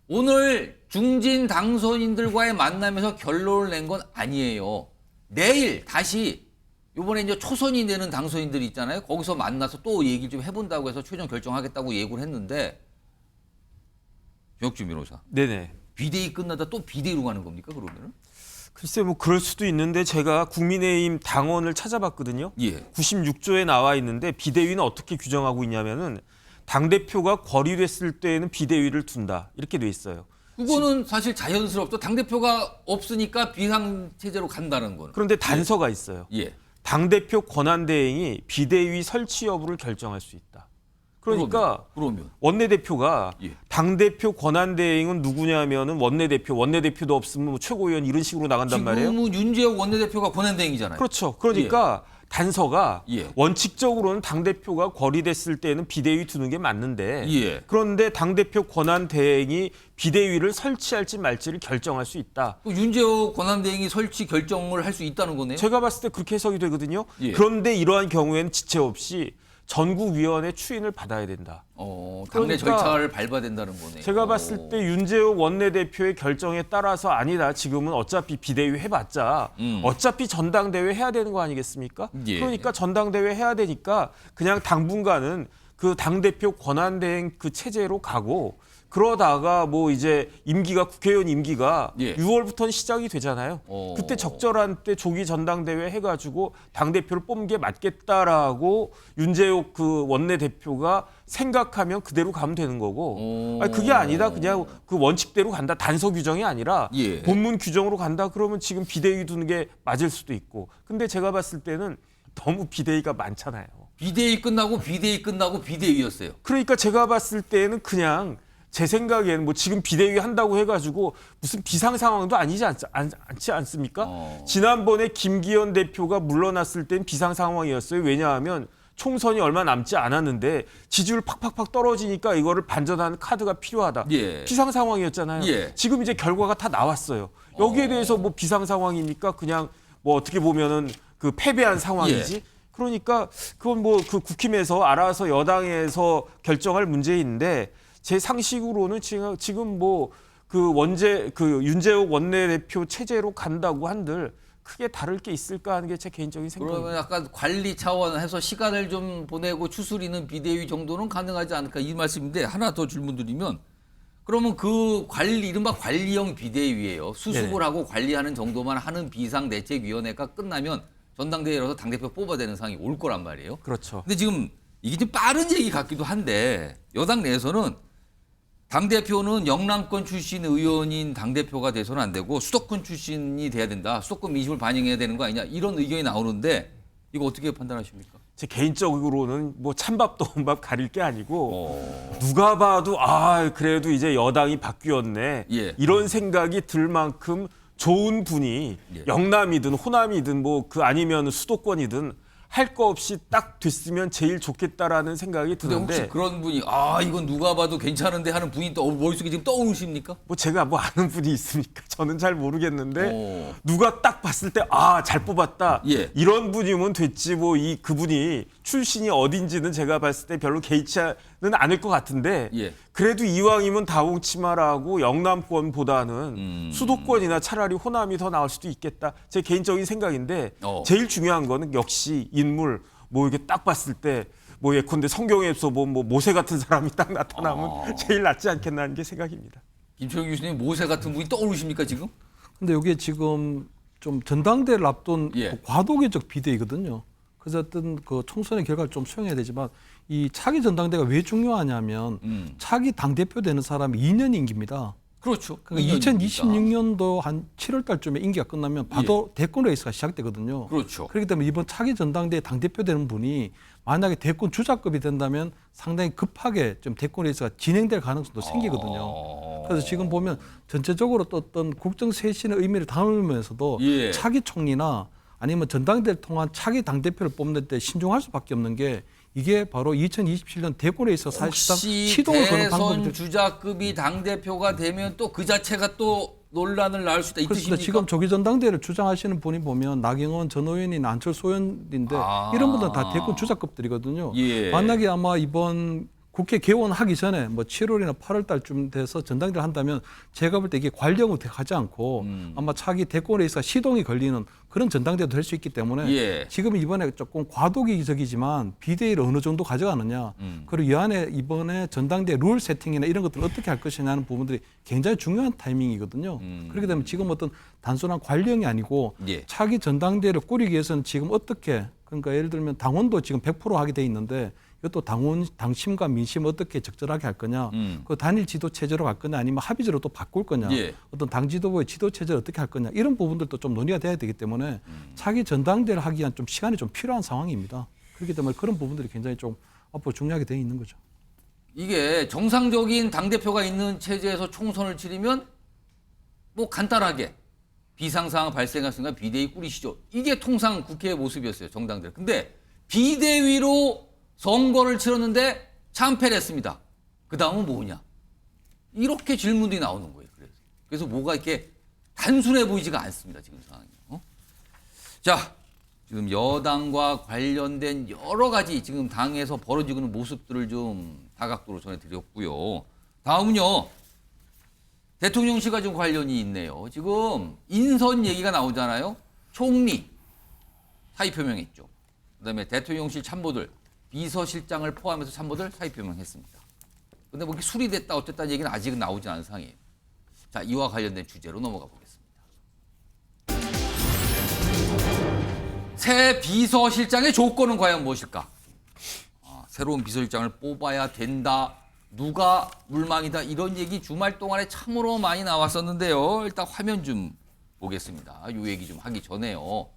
오늘 중진 당선인들과의 만남에서 결론을 낸 건 아니에요. 내일 다시 이번에 이제 초선이 되는 당선인들이 있잖아요. 거기서 만나서 또 얘기를 좀 해본다고 해서 최종 결정하겠다고 예고를 했는데 정혁준 변호사. 네네. 비대위 끝나다 또 비대위로 가는 겁니까 그러면은? 글쎄 뭐 그럴 수도 있는데 제가 국민의힘 당원을 찾아봤거든요. 예. 96조에 나와 있는데 비대위는 어떻게 규정하고 있냐면은 당대표가 거리됐을 때에는 비대위를 둔다. 이렇게 돼 있어요. 그거는 사실 자연스럽죠. 당대표가 없으니까 비상체제로 간다는 거는. 그런데 단서가 있어요. 예. 당대표 권한대행이 비대위 설치 여부를 결정할 수 있다. 그러니까 그러면 원내대표가 예. 당대표 권한대행은 누구냐면은 원내대표도 없으면 뭐 최고위원 이런 식으로 나간단 말이에요. 지금은 윤재욱 원내대표가 권한대행이잖아요. 그렇죠. 그러니까 단서가 예. 원칙적으로는 당대표가 거리됐을 때는 비대위 두는 게 맞는데 예. 그런데 당대표 권한대행이 비대위를 설치할지 말지를 결정할 수 있다. 윤재욱 권한대행이 설치 결정을 할 수 있다는 거네요. 제가 봤을 때 그렇게 해석이 되거든요. 예. 그런데 이러한 경우에는 지체 없이 전국위원회 추인을 받아야 된다. 당내 그러니까 절차를 밟아야 된다는 거네요. 제가 봤을 때 윤재욱 원내대표의 결정에 따라서 아니다. 지금은 어차피 비대위 해봤자 어차피 전당대회 해야 되는 거 아니겠습니까? 예. 그러니까 전당대회 해야 되니까 그냥 당분간은 그 당대표 권한대행 그 체제로 가고 그러다가 뭐 이제 국회의원 임기가 예. 6월부터는 시작이 되잖아요. 그때 적절한 때 조기 전당대회 해가지고 당대표를 뽑는 게 맞겠다라고 윤재욱 그 원내대표가 생각하면 그대로 가면 되는 거고 아니, 그게 아니다. 그냥 그 원칙대로 간다. 단서 규정이 아니라 예. 본문 규정으로 간다. 그러면 지금 비대위 두는 게 맞을 수도 있고. 근데 제가 봤을 때는 너무 비대위가 많잖아요. 비대위 끝나고 비대위였어요. 그러니까 제가 봤을 때는 그냥 제 생각에는 뭐 지금 비대위 한다고 해가지고 무슨 비상 상황도 아니지 않지 않습니까? 지난번에 김기현 대표가 물러났을 땐 비상 상황이었어요. 왜냐하면 총선이 얼마 남지 않았는데 지지율 팍팍팍 떨어지니까 이거를 반전하는 카드가 필요하다. 예. 비상 상황이었잖아요. 예. 지금 이제 결과가 다 나왔어요. 여기에 대해서 뭐 비상 상황입니까? 그냥 뭐 어떻게 보면은 그 패배한 상황이지. 예. 그러니까 그건 뭐 그 국힘에서 알아서 여당에서 결정할 문제인데 제 상식으로는 지금 뭐 그 윤재욱 원내대표 체제로 간다고 한들 크게 다를 게 있을까 하는 게 제 개인적인 생각입니다. 그러면 약간 관리 차원에서 시간을 좀 보내고 추스리는 비대위 정도는 가능하지 않을까 이 말씀인데 하나 더 질문 드리면 그러면 그 이른바 관리형 비대위예요. 수습을 네네. 하고 관리하는 정도만 하는 비상대책위원회가 끝나면 전당대회라서 당대표 뽑아야 되는 상황이 올 거란 말이에요. 그렇죠. 근데 지금 이게 좀 빠른 얘기 같기도 한데 여당 내에서는 당대표는 영남권 출신 의원인 당대표가 돼서는 안 되고 수도권 출신이 돼야 된다. 수도권 민심을 반영해야 되는 거 아니냐. 이런 의견이 나오는데 이거 어떻게 판단하십니까? 제 개인적으로는 뭐 찬밥 더운밥 가릴 게 아니고 누가 봐도 그래도 이제 여당이 바뀌었네. 예. 이런 생각이 들 만큼 좋은 분이 예. 영남이든 호남이든 뭐 아니면 수도권이든 할 거 없이 딱 됐으면 제일 좋겠다라는 생각이 근데 드는데 혹시 그런 분이 이건 누가 봐도 괜찮은데 하는 분이 또 머릿속에 지금 떠오르십니까? 뭐 제가 뭐 아는 분이 있습니까? 저는 잘 모르겠는데 누가 딱 봤을 때 잘 뽑았다. 예. 이런 분이면 됐지 뭐 그분이 출신이 어딘지는 제가 봤을 때 별로 개의치는 않을 것 같은데 예. 그래도 이왕이면 다홍치마라고 영남권보다는 수도권이나 차라리 호남이 더 나을 수도 있겠다. 제 개인적인 생각인데 제일 중요한 거는 역시 인물 뭐 이렇게 딱 봤을 때 뭐 예컨대 성경에서 뭐 모세 같은 사람이 딱 나타나면 제일 낫지 않겠나 하는 게 생각입니다. 김초영 교수님 모세 같은 분이 떠오르십니까 지금? 근데 이게 지금 좀 전당대회를 앞둔 예. 과도기적 비대위거든요. 그래서 어떤 그 총선의 결과를 좀 수용해야 되지만 이 차기 전당대회가 왜 중요하냐면 차기 당대표 되는 사람이 2년 임기입니다. 그렇죠. 그러니까 2026년도 한 7월 달쯤에 임기가 끝나면 바로 대권 레이스가 시작되거든요. 그렇죠. 그렇기 때문에 이번 차기 전당대회 당대표 되는 분이 만약에 대권 주자급이 된다면 상당히 급하게 좀 대권 레이스가 진행될 가능성도 생기거든요. 그래서 지금 보면 전체적으로 또 어떤 국정 쇄신의 의미를 담으면서도 예. 차기 총리나 아니면 전당대회를 통한 차기 당대표를 뽑는 때 신중할 수밖에 없는 게 이게 바로 2027년 대권에 있어 사실상 시동을 거는 방법이 대선 주자급이 당대표가 되면 또 그 자체가 또 논란을 낳을 수 있다. 이 그렇습니다. 뜻입니까? 지금 조기 전당대회를 주장하시는 분이 보면 나경원 전 의원이나 안철수 의원인데 이런 분들은 다 대권 주자급들이거든요. 예. 만약에 아마 이번 국회 개원하기 전에 뭐 7월이나 8월 달쯤 돼서 전당대회를 한다면 제가 볼 때 이게 관령으로 가지 않고 아마 차기 대권 레이스가 시동이 걸리는 그런 전당대회도 될 수 있기 때문에 예. 지금 이번에 조금 과도기적이지만 비대위를 어느 정도 가져가느냐 그리고 이 안에 이번에 전당대회 룰 세팅이나 이런 것들을 어떻게 할 것이냐는 부분들이 굉장히 중요한 타이밍이거든요. 그렇게 되면 지금 어떤 단순한 관령이 아니고 예. 차기 전당대회를 꾸리기 위해서는 지금 어떻게 그러니까 예를 들면 당원도 지금 100% 하게 돼 있는데 이것도 당심과 민심 어떻게 적절하게 할 거냐, 그 단일 지도 체제로 갈 거냐, 아니면 합의제로 또 바꿀 거냐, 예. 어떤 당 지도부의 지도 체제를 어떻게 할 거냐, 이런 부분들도 좀 논의가 돼야 되기 때문에 차기 전당대를 하기 위한 좀 시간이 좀 필요한 상황입니다. 그렇기 때문에 그런 부분들이 굉장히 좀 앞으로 중요하게 되어 있는 거죠. 이게 정상적인 당대표가 있는 체제에서 총선을 치르면 뭐 간단하게 비상사항 발생할 순간 비대위 꾸리시죠. 이게 통상 국회의 모습이었어요. 정당들. 근데 비대위로 선거를 치렀는데 참패를 했습니다. 그 다음은 뭐냐? 이렇게 질문들이 나오는 거예요. 그래서 뭐가 이렇게 단순해 보이지가 않습니다. 지금 상황이. 자, 지금 여당과 관련된 여러 가지 지금 당에서 벌어지고 있는 모습들을 좀 다각도로 전해드렸고요. 다음은요. 대통령실과 좀 관련이 있네요. 지금 인선 얘기가 나오잖아요. 총리 사의 표명했죠. 그다음에 대통령실 참모들, 비서실장을 포함해서 참모들 사의 표명했습니다. 근데 뭐 이렇게 수리됐다 어쨌다는 얘기는 아직은 나오지 않은 상황이에요. 자, 이와 관련된 주제로 넘어가 보겠습니다. 새 비서실장의 조건은 과연 무엇일까? 새로운 비서실장을 뽑아야 된다. 누가 물망이다. 이런 얘기 주말 동안에 참으로 많이 나왔었는데요. 일단 화면 좀 보겠습니다. 이 얘기 좀 하기 전에요.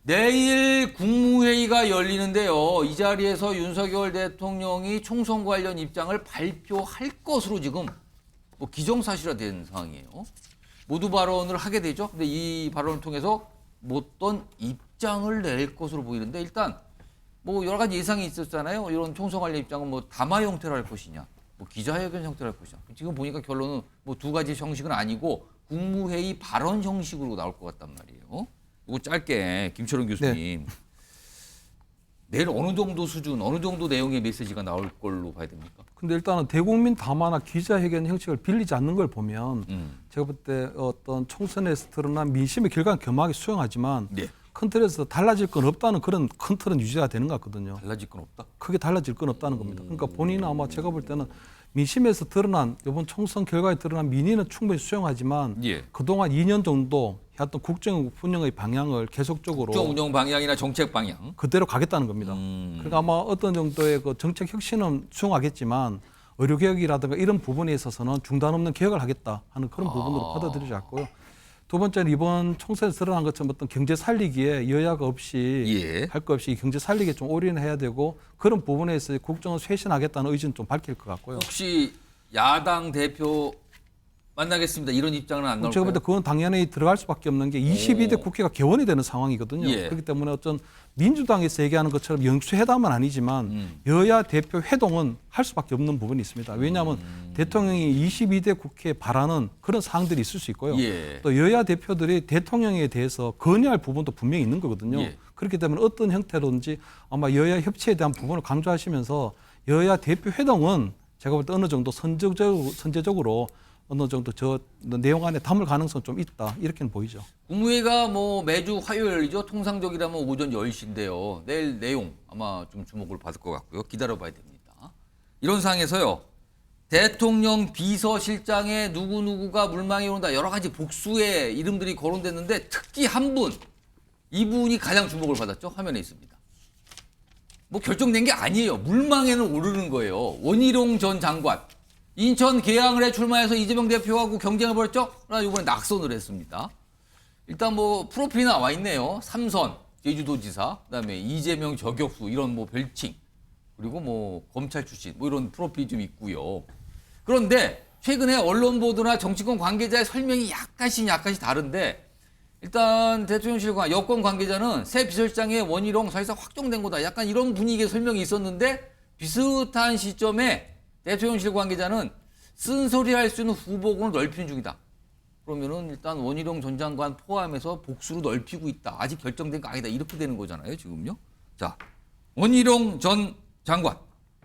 내일 국무회의가 열리는데요. 이 자리에서 윤석열 대통령이 총선 관련 입장을 발표할 것으로 지금 뭐 기정사실화된 상황이에요. 모두 발언을 하게 되죠. 근데 이 발언을 통해서 어떤 입장을 낼 것으로 보이는데 일단 뭐 여러 가지 예상이 있었잖아요. 이런 총선 관련 입장은 뭐 담화 형태로 할 것이냐, 뭐 기자회견 형태로 할 것이냐. 지금 보니까 결론은 뭐 두 가지 형식은 아니고 국무회의 발언 형식으로 나올 것 같단 말이에요. 이거 짧게 김철원 교수님. 네. 내일 어느 정도 수준, 어느 정도 내용의 메시지가 나올 걸로 봐야 됩니까? 근데 일단은 대국민 담화나 기자회견 형식을 빌리지 않는 걸 보면 제가 볼 때 어떤 총선에서 드러난 민심의 결과는 겸하게 수용하지만 네. 큰 틀에서 달라질 건 없다는 그런 큰 틀은 유지가 되는 것 같거든요. 달라질 건 없다? 크게 달라질 건 없다는 겁니다. 그러니까 본인은 아마 제가 볼 때는 민심에서 드러난 이번 총선 결과에 드러난 민의는 충분히 수용하지만 예. 그동안 2년 정도 해왔던 국정 운영의 방향을 계속적으로 국정 운영 방향이나 정책 방향 그대로 가겠다는 겁니다. 그러니까 아마 어떤 정도의 그 정책 혁신은 수용하겠지만 의료 개혁이라든가 이런 부분에 있어서는 중단 없는 개혁을 하겠다 하는 그런 부분으로 받아들이지 않고요. 두 번째는 이번 총선에서 드러난 것처럼 어떤 경제 살리기에 여야가 없이 할 것 없이 경제 살리기에 좀 올인해야 되고 그런 부분에서 국정을 쇄신하겠다는 의지는 좀 밝힐 것 같고요. 혹시 야당 대표 만나겠습니다. 이런 입장은 안 나올까요? 제가 볼 때 그건 당연히 들어갈 수밖에 없는 게 22대 국회가 개원이 되는 상황이거든요. 예. 그렇기 때문에 어떤 민주당에서 얘기하는 것처럼 영수회담은 아니지만 여야 대표 회동은 할 수밖에 없는 부분이 있습니다. 왜냐하면 대통령이 22대 국회에 바라는 그런 사항들이 있을 수 있고요. 예. 또 여야 대표들이 대통령에 대해서 건의할 부분도 분명히 있는 거거든요. 예. 그렇기 때문에 어떤 형태로든지 아마 여야 협치에 대한 부분을 강조하시면서 여야 대표 회동은 제가 볼 때 어느 정도 선제적으로 어느 정도 저 내용 안에 담을 가능성 좀 있다 이렇게는 보이죠. 국무회의가 뭐 매주 화요일이죠. 통상적이라면 오전 10시인데요. 내일 내용 아마 좀 주목을 받을 것 같고요. 기다려봐야 됩니다. 이런 상황에서요. 대통령 비서실장에 누구누구가 물망에 오른다. 여러 가지 복수의 이름들이 거론됐는데 특히 한 분, 이분이 가장 주목을 받았죠. 화면에 있습니다. 뭐 결정된 게 아니에요. 물망에는 오르는 거예요. 원희룡 전 장관. 인천 계양을에 출마해서 이재명 대표하고 경쟁을 벌였죠? 그러나 이번에 낙선을 했습니다. 일단 뭐 프로필이 나와 있네요. 삼선, 제주도지사, 그다음에 이재명 저격수 이런 뭐 별칭, 그리고 뭐 검찰 출신 뭐 이런 프로필이 좀 있고요. 그런데 최근에 언론 보도나 정치권 관계자의 설명이 약간씩 다른데 일단 대통령실과 여권 관계자는 새 비서실장의 원희룡 사실상 확정된 거다. 약간 이런 분위기의 설명이 있었는데 비슷한 시점에 대통령실 관계자는 쓴소리할 수 있는 후보군을 넓히는 중이다. 그러면은 일단 원희룡 전 장관 포함해서 복수로 넓히고 있다. 아직 결정된 거 아니다. 이렇게 되는 거잖아요, 지금요. 자, 원희룡 전 장관,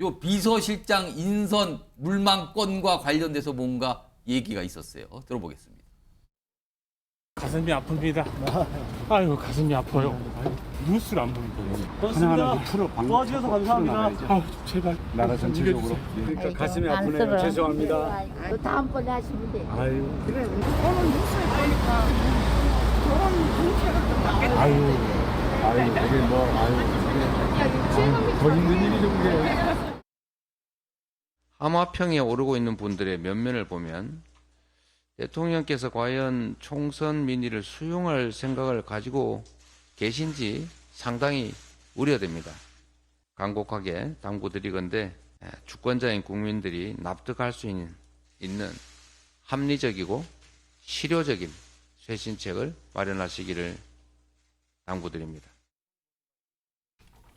요 비서실장 인선 물망건과 관련돼서 뭔가 얘기가 있었어요. 들어보겠습니다. 가슴이 아픕니다. 아이고 가슴이 아파요. 뉴스를 안 보니까 하나하나 도와주셔서 감사합니다. 제발 나라 전체적으로 그러니까 가슴이 아프네요. 죄송합니다. 다음번에 하시면 돼. 아유 그래 오늘 뉴스에 보니까 저런 정책을 좀 나와요. 아유 아유, 그게 뭐, 더 힘든 일이죠, 그게. 하마평에 오르고 있는 분들의 면면을 보면 대통령께서 과연 총선 민의를 수용할 생각을 가지고 계신지 상당히 우려됩니다. 간곡하게 당부드리건대 주권자인 국민들이 납득할 수 있는 합리적이고 실효적인 쇄신책을 마련하시기를 당부드립니다.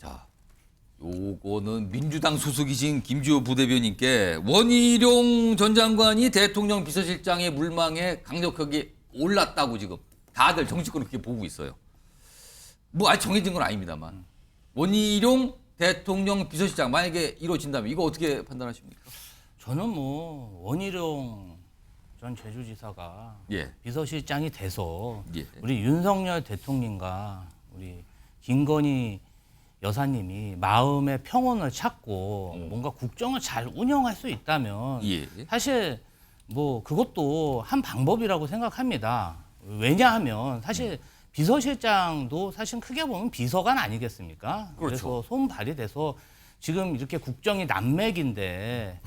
자, 요거는 민주당 소속이신 김주호 부대변인께 원희룡 전 장관이 대통령 비서실장의 물망에 강력하게 올랐다고 지금 다들 정치권을 그렇게 보고 있어요. 뭐 아직 정해진 건 아닙니다만 원희룡 대통령 비서실장 만약에 이루어진다면 이거 어떻게 판단하십니까? 저는 뭐 원희룡 전 제주지사가 예. 비서실장이 돼서 예. 우리 윤석열 대통령과 우리 김건희 여사님이 마음의 평온을 찾고 뭔가 국정을 잘 운영할 수 있다면 예. 사실 뭐 그것도 한 방법이라고 생각합니다. 왜냐하면 사실 비서실장도 사실 크게 보면 비서관 아니겠습니까? 그렇죠. 그래서 손발이 돼서 지금 이렇게 국정이 난맥인데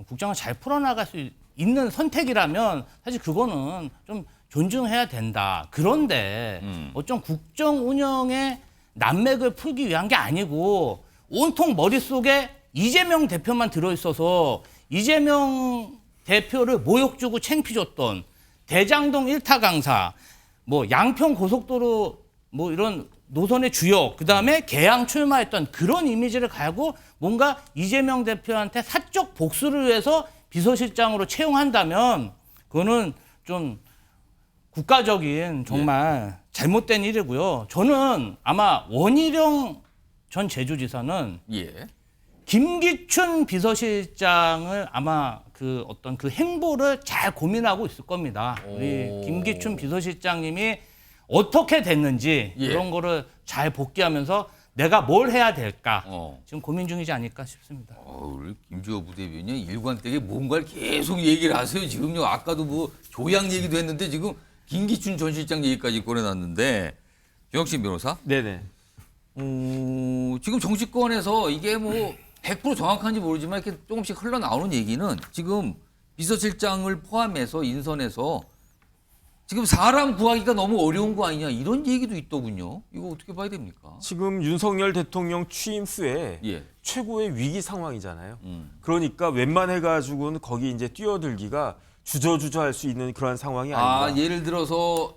국정을 잘 풀어나갈 수 있는 선택이라면 사실 그거는 좀 존중해야 된다. 그런데 어쩜 국정 운영의 난맥을 풀기 위한 게 아니고 온통 머릿속에 이재명 대표만 들어있어서 이재명 대표를 모욕 주고 창피 줬던 대장동 1타 강사, 뭐 양평 고속도로 뭐 이런 노선의 주역, 그다음에 개항 출마했던 그런 이미지를 갈고 뭔가 이재명 대표한테 사적 복수를 위해서 비서실장으로 채용한다면 그거는 좀 국가적인 정말 잘못된 일이고요. 저는 아마 원희룡 전 제주지사는 예. 김기춘 비서실장을 아마 그 어떤 그 행보를 잘 고민하고 있을 겁니다. 우리 김기춘 비서실장님이 어떻게 됐는지 예. 그런 거를 잘 복귀하면서 내가 뭘 해야 될까 지금 고민 중이지 않을까 싶습니다. 우리 김주호 부대변인이 일관되게 뭔가를 계속 얘기를 하세요. 지금요. 아까도 뭐 조양 얘기도 했는데 지금 김기춘 전 실장 얘기까지 꺼내놨는데 정혁신 변호사? 네네. 지금 정치권에서 이게 뭐 100% 정확한지 모르지만 이렇게 조금씩 흘러나오는 얘기는 지금 비서실장을 포함해서 인선해서 지금 사람 구하기가 너무 어려운 거 아니냐 이런 얘기도 있더군요. 이거 어떻게 봐야 됩니까? 지금 윤석열 대통령 취임 후에 예. 최고의 위기 상황이잖아요. 그러니까 웬만해가지고는 거기 이제 뛰어들기가 주저주저할 수 있는 그런 상황이 아닌가. 예를 들어서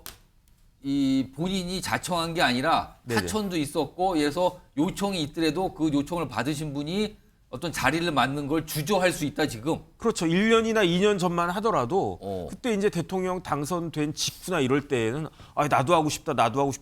이 본인이 자청한 게 아니라 네네. 하천도 있었고 그래서 요청이 있더라도 그 요청을 받으신 분이 어떤 자리를 맡는 걸 주저할 수 있다 지금. 그렇죠. 1년이나 2년 전만 하더라도 그때 이제 대통령 당선된 직후나 이럴 때에는 나도 하고 싶다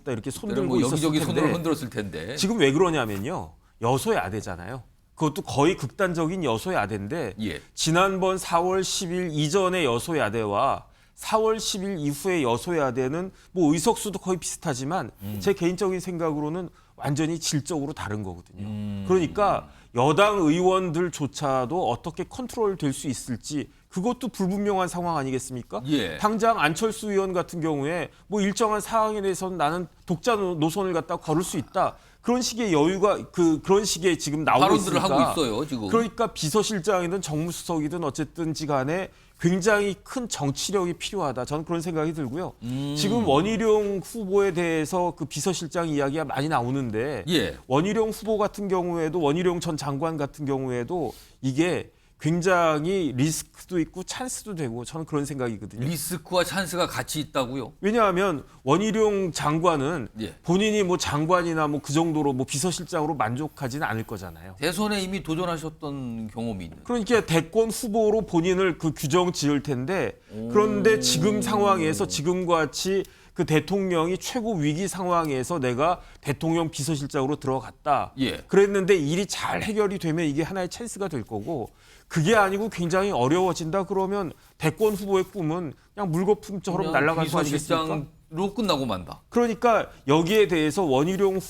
이렇게 손들고 뭐 있었을 여기저기 텐데 손을 흔들었을 텐데. 지금 왜 그러냐면요. 여소야대잖아요. 그것도 거의 극단적인 여소야대인데 예. 지난번 4월 10일 이전의 여소야대와 4월 10일 이후의 여소야대는 뭐 의석수도 거의 비슷하지만 제 개인적인 생각으로는 완전히 질적으로 다른 거거든요. 그러니까 여당 의원들조차도 어떻게 컨트롤 될 수 있을지 그것도 불분명한 상황 아니겠습니까? 예. 당장 안철수 의원 같은 경우에 뭐 일정한 사항에 대해서는 나는 독자 노선을 갖다 걸을 수 있다. 그런 식의 여유가 그런 식의 지금 나오고 발언들을 있으니까 하고 있어요, 지금. 그러니까 비서실장이든 정무수석이든 어쨌든지 간에 굉장히 큰 정치력이 필요하다. 저는 그런 생각이 들고요. 지금 원희룡 후보에 대해서 그 비서실장 이야기가 많이 나오는데 예. 원희룡 후보 같은 경우에도 원희룡 전 장관 같은 경우에도 이게 굉장히 리스크도 있고 찬스도 되고 저는 그런 생각이거든요. 리스크와 찬스가 같이 있다고요? 왜냐하면 원희룡 장관은 예. 본인이 뭐 장관이나 뭐 그 정도로 뭐 비서실장으로 만족하지는 않을 거잖아요. 대선에 이미 도전하셨던 경험이 있는. 그러니까 대권 후보로 본인을 그 규정 지을 텐데 그런데 지금 상황에서 지금과 같이 그 대통령이 최고 위기 상황에서 내가 대통령 비서실장으로 들어갔다. 예. 그랬는데 일이 잘 해결이 되면 이게 하나의 찬스가 될 거고 그게 아니고 굉장히 어려워진다 그러면 대권 후보의 꿈은 그냥 물거품처럼 날아가는 거 아니겠습니까? 비서실장으로 끝나고 만다. 그러니까 여기에 대해서 원희룡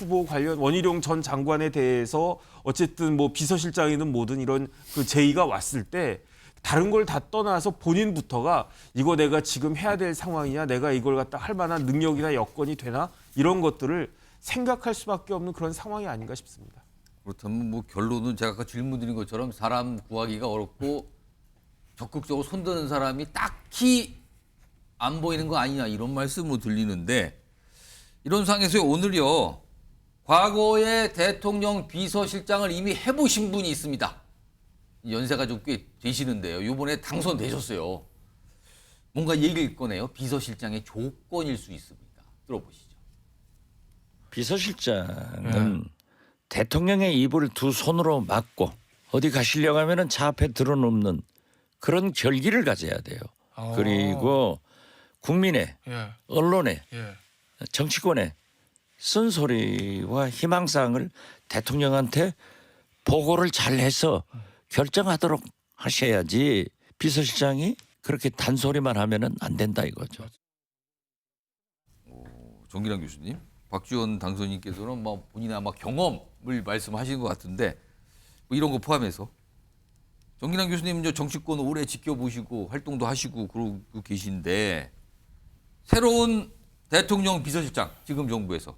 전 장관에 대해서 어쨌든 뭐 비서실장이든 뭐든 이런 그 제의가 왔을 때 다른 걸 다 떠나서 본인부터가 이거 내가 지금 해야 될 상황이냐, 내가 이걸 갖다 할 만한 능력이나 여건이 되나 이런 것들을 생각할 수밖에 없는 그런 상황이 아닌가 싶습니다. 그렇다면 뭐 결론은 제가 아까 질문 드린 것처럼 사람 구하기가 어렵고 적극적으로 손드는 사람이 딱히 안 보이는 거 아니냐 이런 말씀으로 들리는데 이런 상황에서 오늘요. 과거에 대통령 비서실장을 이미 해보신 분이 있습니다. 연세가 좀 꽤 되시는데요. 이번에 당선되셨어요. 뭔가 얘기를 꺼내요. 비서실장의 조건일 수 있습니다. 들어보시죠. 비서실장은 대통령의 입을 두 손으로 막고 어디 가시려고 하면은 차 앞에 들어놓는 그런 결기를 가져야 돼요. 그리고 국민의 언론의 정치권의 쓴소리와 희망사항을 대통령한테 보고를 잘해서 결정하도록 하셔야지 비서실장이 그렇게 단소리만 하면은 안 된다 이거죠. 정기랑 교수님, 박지원 당선인께서는 뭐 본인의 아마 경험을 말씀하시는 것 같은데 뭐 이런 거 포함해서 정기랑 교수님 이제 정치권 오래 지켜보시고 활동도 하시고 그러고 계신데 새로운 대통령 비서실장 지금 정부에서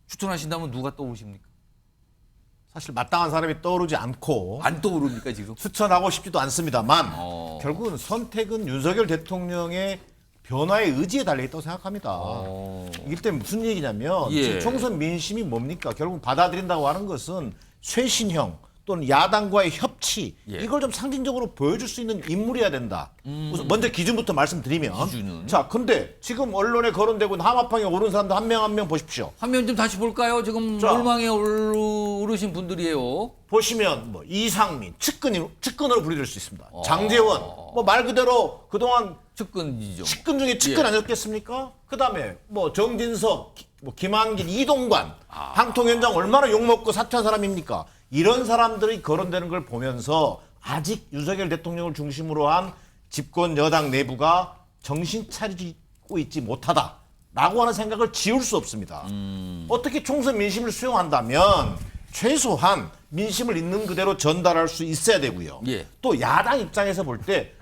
추천하신다면 누가 떠오르십니까? 사실 마땅한 사람이 떠오르지 않고 안 떠오릅니까 지금? 추천하고 싶지도 않습니다만 결국은 선택은 윤석열 대통령의 변화의 의지에 달려있다고 생각합니다. 이럴 때 무슨 얘기냐면 지금 총선 민심이 뭡니까? 결국 받아들인다고 하는 것은 쇄신형 또는 야당과의 협치 이걸 좀 상징적으로 보여줄 수 있는 인물이어야 된다. 우선 먼저 기준부터 말씀드리면 기준은? 자 근데 지금 언론에 거론되고 있는 하마팡에 오른 사람들 한 명 한 명 보십시오. 화면 좀 다시 볼까요? 지금 자. 몰망에 오르신 분들이에요. 보시면 뭐 이상민 측근으로 불릴 수 있습니다. 장제원 뭐 말 그대로 그동안 측근이죠. 측근 중에 측근 아니었겠습니까? 그다음에 뭐 정진석, 뭐 김한길, 이동관, 방통위원장 얼마나 욕먹고 사퇴한 사람입니까? 이런 사람들이 거론되는 걸 보면서 아직 윤석열 대통령을 중심으로 한 집권 여당 내부가 정신 차리고 있지 못하다라고 하는 생각을 지울 수 없습니다. 어떻게 총선 민심을 수용한다면 최소한 민심을 있는 그대로 전달할 수 있어야 되고요. 또 야당 입장에서 볼 때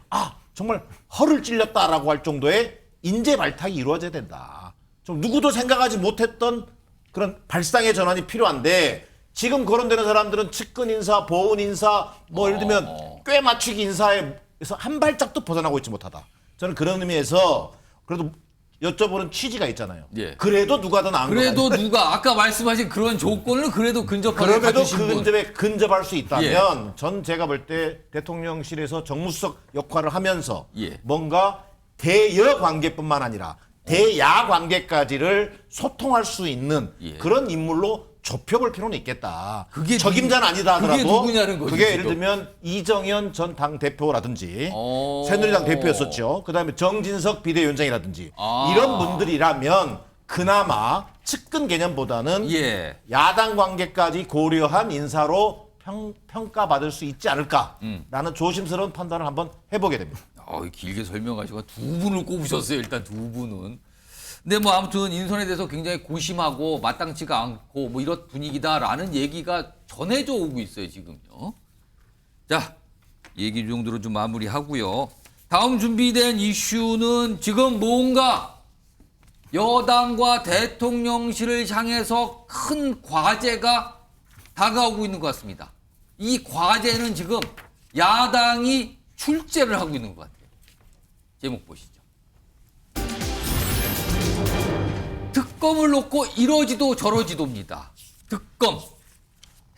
정말 허를 찔렸다라고 할 정도의 인재 발탁이 이루어져야 된다. 좀 누구도 생각하지 못했던 그런 발상의 전환이 필요한데 지금 거론되는 사람들은 측근 인사, 보훈 인사, 뭐 예를 들면 꽤 맞추기 인사에서 한 발짝도 벗어나고 있지 못하다. 저는 그런 의미에서 그래도 여쭤보는 취지가 있잖아요. 그래도 누가 더 나은 거 그래도 누가 아까 말씀하신 그런 조건을 그래도 근접하게 그럼에도 갖추신 그 분. 근접에 근접할 수 있다면 전 제가 볼 때 대통령실에서 정무수석 역할을 하면서 뭔가 대여 관계뿐만 아니라 대야 관계까지를 소통할 수 있는 그런 인물로 좁혀볼 필요는 있겠다. 그게 적임자는 아니다 하더라도 그게 누구냐는 거죠. 그게 예를 들면 이정현 전 당대표라든지 새누리당 대표였었죠. 그다음에 정진석 비대위원장이라든지 이런 분들이라면 그나마 측근 개념보다는 야당 관계까지 고려한 인사로 평가받을 수 있지 않을까라는 조심스러운 판단을 한번 해보게 됩니다. 길게 설명하시고 두 분을 꼽으셨어요. 일단 두 분은. 근데 뭐 아무튼 인선에 대해서 굉장히 고심하고 마땅치가 않고 뭐 이런 분위기다라는 얘기가 전해져 오고 있어요, 지금요. 자, 얘기 이 정도로 좀 마무리하고요. 다음 준비된 이슈는 지금 뭔가 여당과 대통령실을 향해서 큰 과제가 다가오고 있는 것 같습니다. 이 과제는 지금 야당이 출제를 하고 있는 것 같아요. 제목 보시죠. 특검을 놓고 이러지도 저러지도입니다. 특검,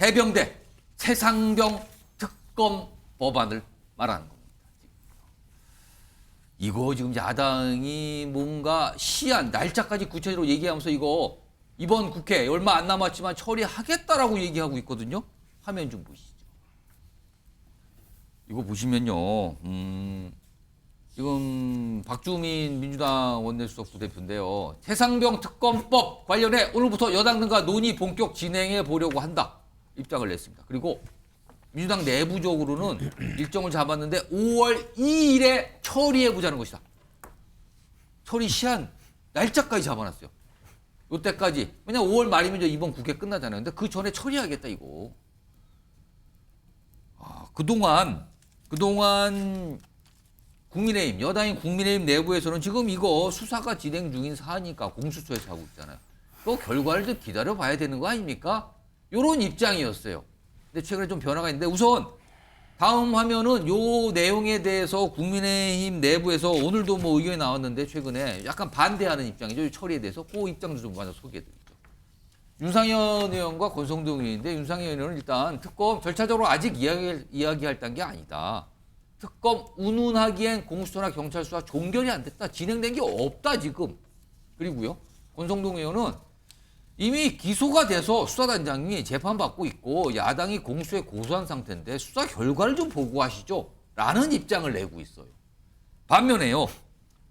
해병대, 최상병 특검 법안을 말하는 겁니다. 이거 지금 야당이 뭔가 시한, 날짜까지 구체적으로 얘기하면서 이거 이번 국회 얼마 안 남았지만 처리하겠다라고 얘기하고 있거든요. 화면 좀 보시죠. 이거 보시면요. 지금 박주민 민주당 원내수석 부대표인데요. 최상병 특검법 관련해 오늘부터 여당 등과 논의 본격 진행해 보려고 한다. 입장을 냈습니다. 그리고 민주당 내부적으로는 일정을 잡았는데 5월 2일에 처리해 보자는 것이다. 처리 시한 날짜까지 잡아놨어요. 이때까지. 왜냐면 5월 말이면 이제 이번 국회 끝나잖아요. 근데 그 전에 처리하겠다 이거. 그동안 국민의힘, 여당인 국민의힘 내부에서는 지금 이거 수사가 진행 중인 사안이니까 공수처에서 하고 있잖아요. 그 결과를 좀 기다려봐야 되는 거 아닙니까? 이런 입장이었어요. 근데 최근에 좀 변화가 있는데 우선 다음 화면은 요 내용에 대해서 국민의힘 내부에서 오늘도 뭐 의견이 나왔는데 최근에 약간 반대하는 입장이죠. 이 처리에 대해서 그 입장도 좀 먼저 소개해드릴게요. 윤상현 의원과 권성동 의원인데 윤상현 의원은 일단 특검 절차적으로 아직 이야기할 단계 아니다. 특검 운운하기엔 공수처나 경찰 수사 종결이 안 됐다. 진행된 게 없다 지금. 그리고요. 권성동 의원은 이미 기소가 돼서 수사단장이 재판받고 있고 야당이 공수에 고소한 상태인데 수사 결과를 좀 보고하시죠. 라는 입장을 내고 있어요. 반면에요.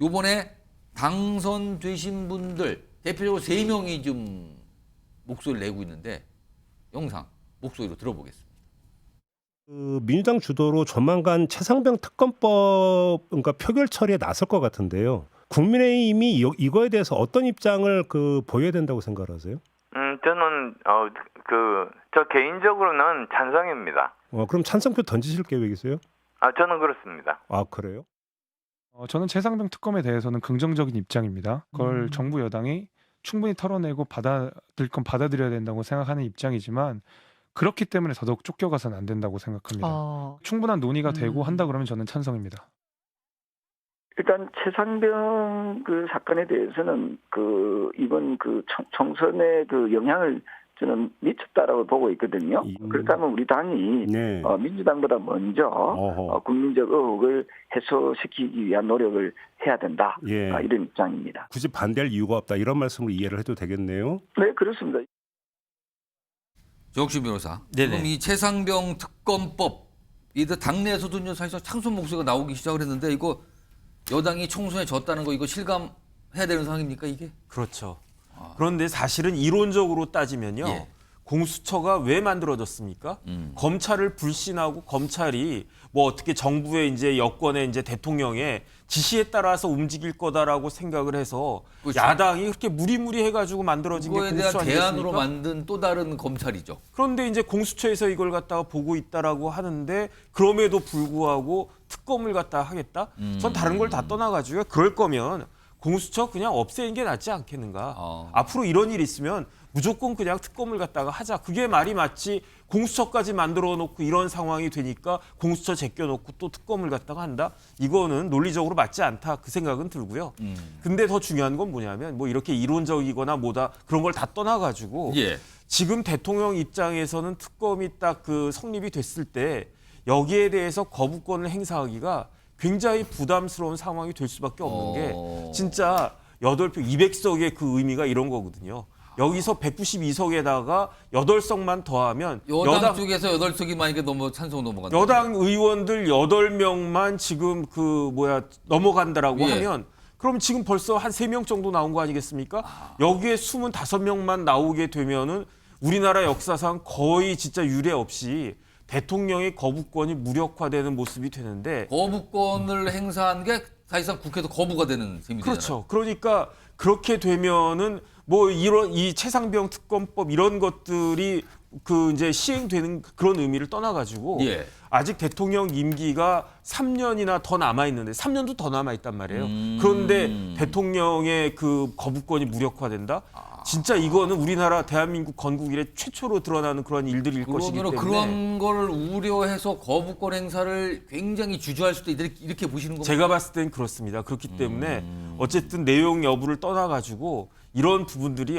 요번에 당선되신 분들 대표적으로 3명이 좀 목소리를 내고 있는데 영상 목소리로 들어보겠습니다. 민주당 주도로 조만간 최상병 특검법 그러니까 표결 처리에 나설 것 같은데요. 국민의힘이 이거에 대해서 어떤 입장을 보여야 된다고 생각하세요? 저는 저 개인적으로는 찬성입니다. 그럼 찬성표 던지실 계획이세요? 저는 그렇습니다. 아, 그래요? 저는 최상병 특검에 대해서는 긍정적인 입장입니다. 그걸 정부 여당이 충분히 털어내고 받아들일 건 받아들여야 된다고 생각하는 입장이지만 그렇기 때문에 더더욱 쫓겨가서는 안 된다고 생각합니다. 충분한 논의가 되고 한다 그러면 저는 찬성입니다. 일단 최상병 사건에 대해서는 이번 총선에 영향을 저는 미쳤다라고 보고 있거든요. 그렇다면 우리 당이 민주당보다 먼저 국민적 의혹을 해소시키기 위한 노력을 해야 된다. 이런 입장입니다. 굳이 반대할 이유가 없다 이런 말씀으로 이해를 해도 되겠네요. 네, 그렇습니다. 조혁신 변호사. 네네. 그럼 이 최상병 특검법 이들 당내에서도 사실 창선 목소리가 나오기 시작을 했는데 이거 여당이 총선에 졌다는 거 이거 실감해야 되는 상황입니까 이게? 그렇죠. 그런데 사실은 이론적으로 따지면요. 공수처가 왜 만들어졌습니까? 검찰을 불신하고 검찰이 뭐 어떻게 정부의 이제 여권의 이제 대통령의 지시에 따라서 움직일 거다라고 생각을 해서 그렇죠. 야당이 그렇게 무리무리 해가지고 만들어진 게 그거에 공수처 대한 대안으로 아니겠습니까? 만든 또 다른 검찰이죠. 그런데 이제 공수처에서 이걸 갖다가 보고 있다라고 하는데 그럼에도 불구하고 특검을 갖다가 하겠다? 전 다른 걸 다 떠나가지고 그럴 거면 공수처 그냥 없애는 게 낫지 않겠는가. 앞으로 이런 일이 있으면 무조건 그냥 특검을 갖다가 하자. 그게 말이 맞지. 공수처까지 만들어 놓고 이런 상황이 되니까 공수처 제껴놓고 또 특검을 갖다가 한다. 이거는 논리적으로 맞지 않다. 그 생각은 들고요. 근데 더 중요한 건 뭐냐면 뭐 이렇게 이론적이거나 뭐다 그런 걸 다 떠나가지고 지금 대통령 입장에서는 특검이 딱 성립이 됐을 때 여기에 대해서 거부권을 행사하기가 굉장히 부담스러운 상황이 될 수밖에 없는 게 진짜 8표 200석의 그 의미가 이런 거거든요. 여기서 192석에다가 8석만 더하면 여당 쪽에서 8석이 만약에 찬성 넘어간다. 여당 의원들 8명만 지금 넘어간다라고 하면 그럼 지금 벌써 한 3명 정도 나온 거 아니겠습니까? 여기에 25명만 나오게 되면은 우리나라 역사상 거의 진짜 유례 없이 대통령의 거부권이 무력화되는 모습이 되는데 거부권을 행사한 게 사실상 국회도 거부가 되는 셈이잖아요. 그렇죠. 그러니까 그렇게 되면은 뭐 이런 이 최상병 특검법 이런 것들이 이제 시행되는 그런 의미를 떠나가지고 아직 대통령 임기가 3년이나 더 남아 있는데 3년도 더 남아 있단 말이에요. 그런데 대통령의 거부권이 무력화된다. 진짜 이거는 우리나라 대한민국 건국 이래 최초로 드러나는 그런 일들일 것이기 때문에 그런 걸 우려해서 거부권 행사를 굉장히 주저할 수도 있다 이렇게 보시는 겁니까? 제가 봤을 땐 그렇습니다. 그렇기 때문에 어쨌든 내용 여부를 떠나가지고 이런 부분들이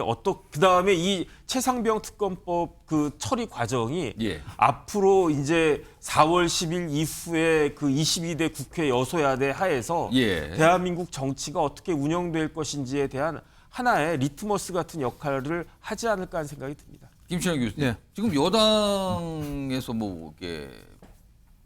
그다음에 이 최상병 특검법 처리 과정이 앞으로 이제 4월 10일 이후에 22대 국회 여소야대 하에서 대한민국 정치가 어떻게 운영될 것인지에 대한 하나의 리트머스 같은 역할을 하지 않을까 하는 생각이 듭니다. 김신영 교수님, 지금 여당에서 이렇게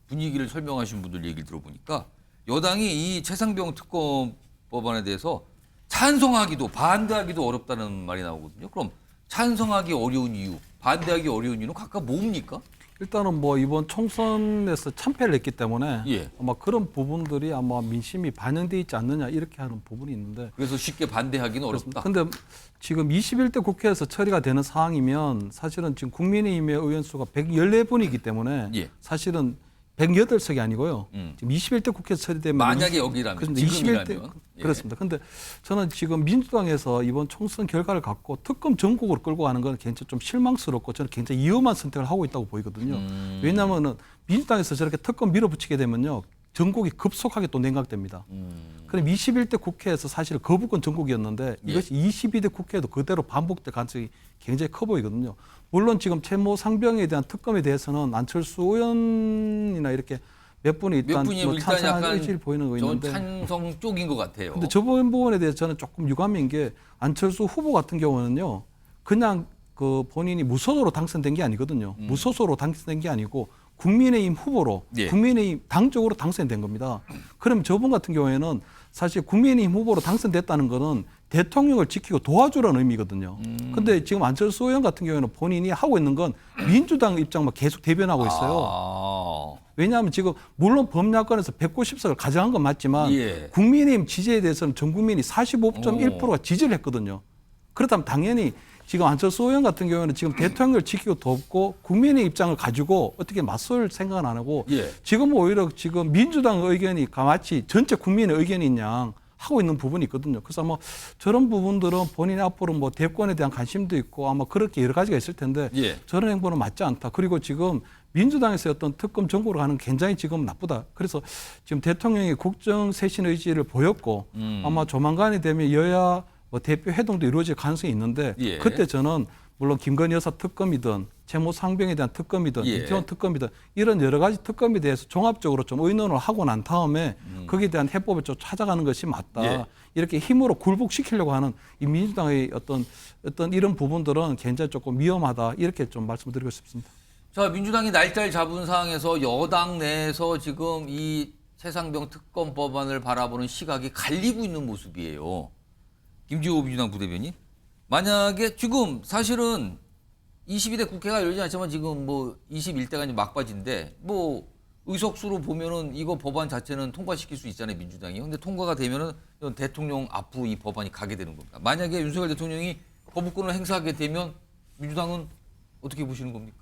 분위기를 설명하신 분들 얘기를 들어보니까 여당이 이 최상병 특검 법안에 대해서 찬성하기도 반대하기도 어렵다는 말이 나오거든요. 그럼 찬성하기 어려운 이유, 반대하기 어려운 이유는 각각 뭡니까? 일단은 이번 총선에서 참패를 했기 때문에 아마 그런 부분들이 아마 민심이 반영돼 있지 않느냐 이렇게 하는 부분이 있는데 그래서 쉽게 반대하기는 어렵다. 근데 지금 21대 국회에서 처리가 되는 상황이면 사실은 지금 국민의힘의 의원 수가 114분이기 때문에 사실은 108석이 아니고요. 지금 21대 국회에서 처리되면 만약에 여기라면 지금이라면 그렇습니다. 근데 저는 지금 민주당에서 이번 총선 결과를 갖고 특검 전국으로 끌고 가는 건 굉장히 좀 실망스럽고 저는 굉장히 위험한 선택을 하고 있다고 보이거든요. 왜냐하면은 민주당에서 저렇게 특검 밀어붙이게 되면요. 전국이 급속하게 또 냉각됩니다. 그럼 21대 국회에서 사실 거부권 전국이었는데 이것이 22대 국회에도 그대로 반복될 가능성이 굉장히 커 보이거든요. 물론 지금 채모 상병에 대한 특검에 대해서는 안철수 의원이나 이렇게 몇 분이 일단 뭐 찬성하는 의지를 보이는 거 있는데 찬성 쪽인 것 같아요. 근데 저 부분에 대해서 저는 조금 유감인 게 안철수 후보 같은 경우는요. 그냥 그 본인이 무소속으로 당선된 게 아니거든요. 무소속으로 당선된 게 아니고 국민의힘 후보로 국민의힘 당적으로 당선된 겁니다. 그럼 저분 같은 경우에는 사실 국민의힘 후보로 당선됐다는 거는 대통령을 지키고 도와주라는 의미거든요. 근데 지금 안철수 의원 같은 경우에는 본인이 하고 있는 건 민주당 입장만 계속 대변하고 있어요. 왜냐하면 지금 물론 범야권에서 190석을 가져간 건 맞지만 국민의힘 지지에 대해서는 전 국민이 45.1%가 지지를 했거든요. 그렇다면 당연히 지금 안철수 의원 같은 경우에는 지금 대통령을 지키고 돕고 국민의 입장을 가지고 어떻게 맞설 생각은 안 하고 지금 오히려 지금 민주당 의견이 마치 전체 국민의 의견인 양 하고 있는 부분이 있거든요. 그래서 뭐 저런 부분들은 본인이 앞으로 뭐 대권에 대한 관심도 있고 아마 그렇게 여러 가지가 있을 텐데 저런 행보는 맞지 않다. 그리고 지금 민주당에서 어떤 특검 정국으로 가는 게 굉장히 지금 나쁘다. 그래서 지금 대통령이 국정 쇄신 의지를 보였고 아마 조만간이 되면 여야 뭐 대표 회동도 이루어질 가능성이 있는데 그때 저는 물론 김건희 여사 특검이든 채모 상병에 대한 특검이든 이태원 특검이든 이런 여러 가지 특검에 대해서 종합적으로 좀 의논을 하고 난 다음에 거기에 대한 해법을 좀 찾아가는 것이 맞다. 이렇게 힘으로 굴복시키려고 하는 이 민주당의 어떤 이런 부분들은 굉장히 조금 위험하다. 이렇게 좀 말씀드리고 싶습니다. 자, 민주당이 날짜를 잡은 상황에서 여당 내에서 지금 이 최상병 특검 법안을 바라보는 시각이 갈리고 있는 모습이에요. 김지호 민주당 부대변인, 만약에 지금 사실은 22대 국회가 열리지 않지만 지금 뭐 21대가 이제 막바지인데 뭐 의석수로 보면은 이거 법안 자체는 통과시킬 수 있잖아요, 민주당이. 근데 통과가 되면은 대통령 앞으로 이 법안이 가게 되는 겁니다. 만약에 윤석열 대통령이 거부권을 행사하게 되면 민주당은 어떻게 보시는 겁니까?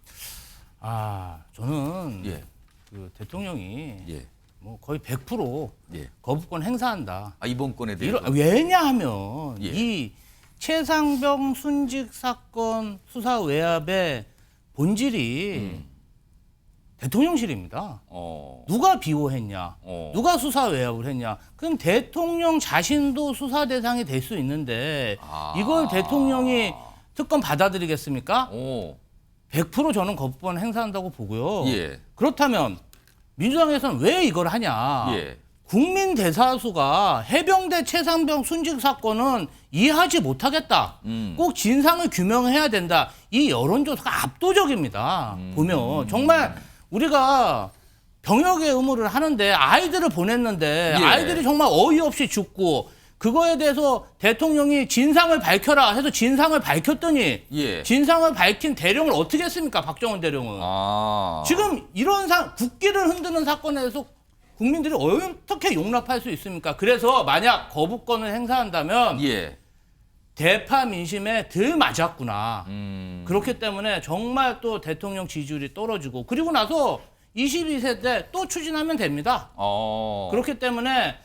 저는 그 대통령이 뭐 거의 100% 거부권 행사한다. 이번 건에 대해서. 왜냐하면 이 최상병 순직 사건 수사 외압의 본질이 대통령실입니다. 누가 비호했냐, 누가 수사 외압을 했냐. 그럼 대통령 자신도 수사 대상이 될 수 있는데 이걸 대통령이 특검 받아들이겠습니까? 100% 저는 거부권 행사한다고 보고요. 그렇다면 민주당에서는 왜 이걸 하냐. 국민 대다수가 해병대 최상병 순직 사건은 이해하지 못하겠다. 꼭 진상을 규명해야 된다. 이 여론조사가 압도적입니다. 보면 정말 우리가 병역의 의무를 하는데 아이들을 보냈는데 아이들이 정말 어이없이 죽고 그거에 대해서 대통령이 진상을 밝혀라 해서 진상을 밝혔더니 진상을 밝힌 대령을 어떻게 했습니까? 박정원 대령은. 지금 이런 국기를 흔드는 사건에 대해서 국민들이 어떻게 용납할 수 있습니까? 그래서 만약 거부권을 행사한다면 대파 민심에 덜 맞았구나. 그렇기 때문에 정말 또 대통령 지지율이 떨어지고 그리고 나서 22세 때 또 추진하면 됩니다. 그렇기 때문에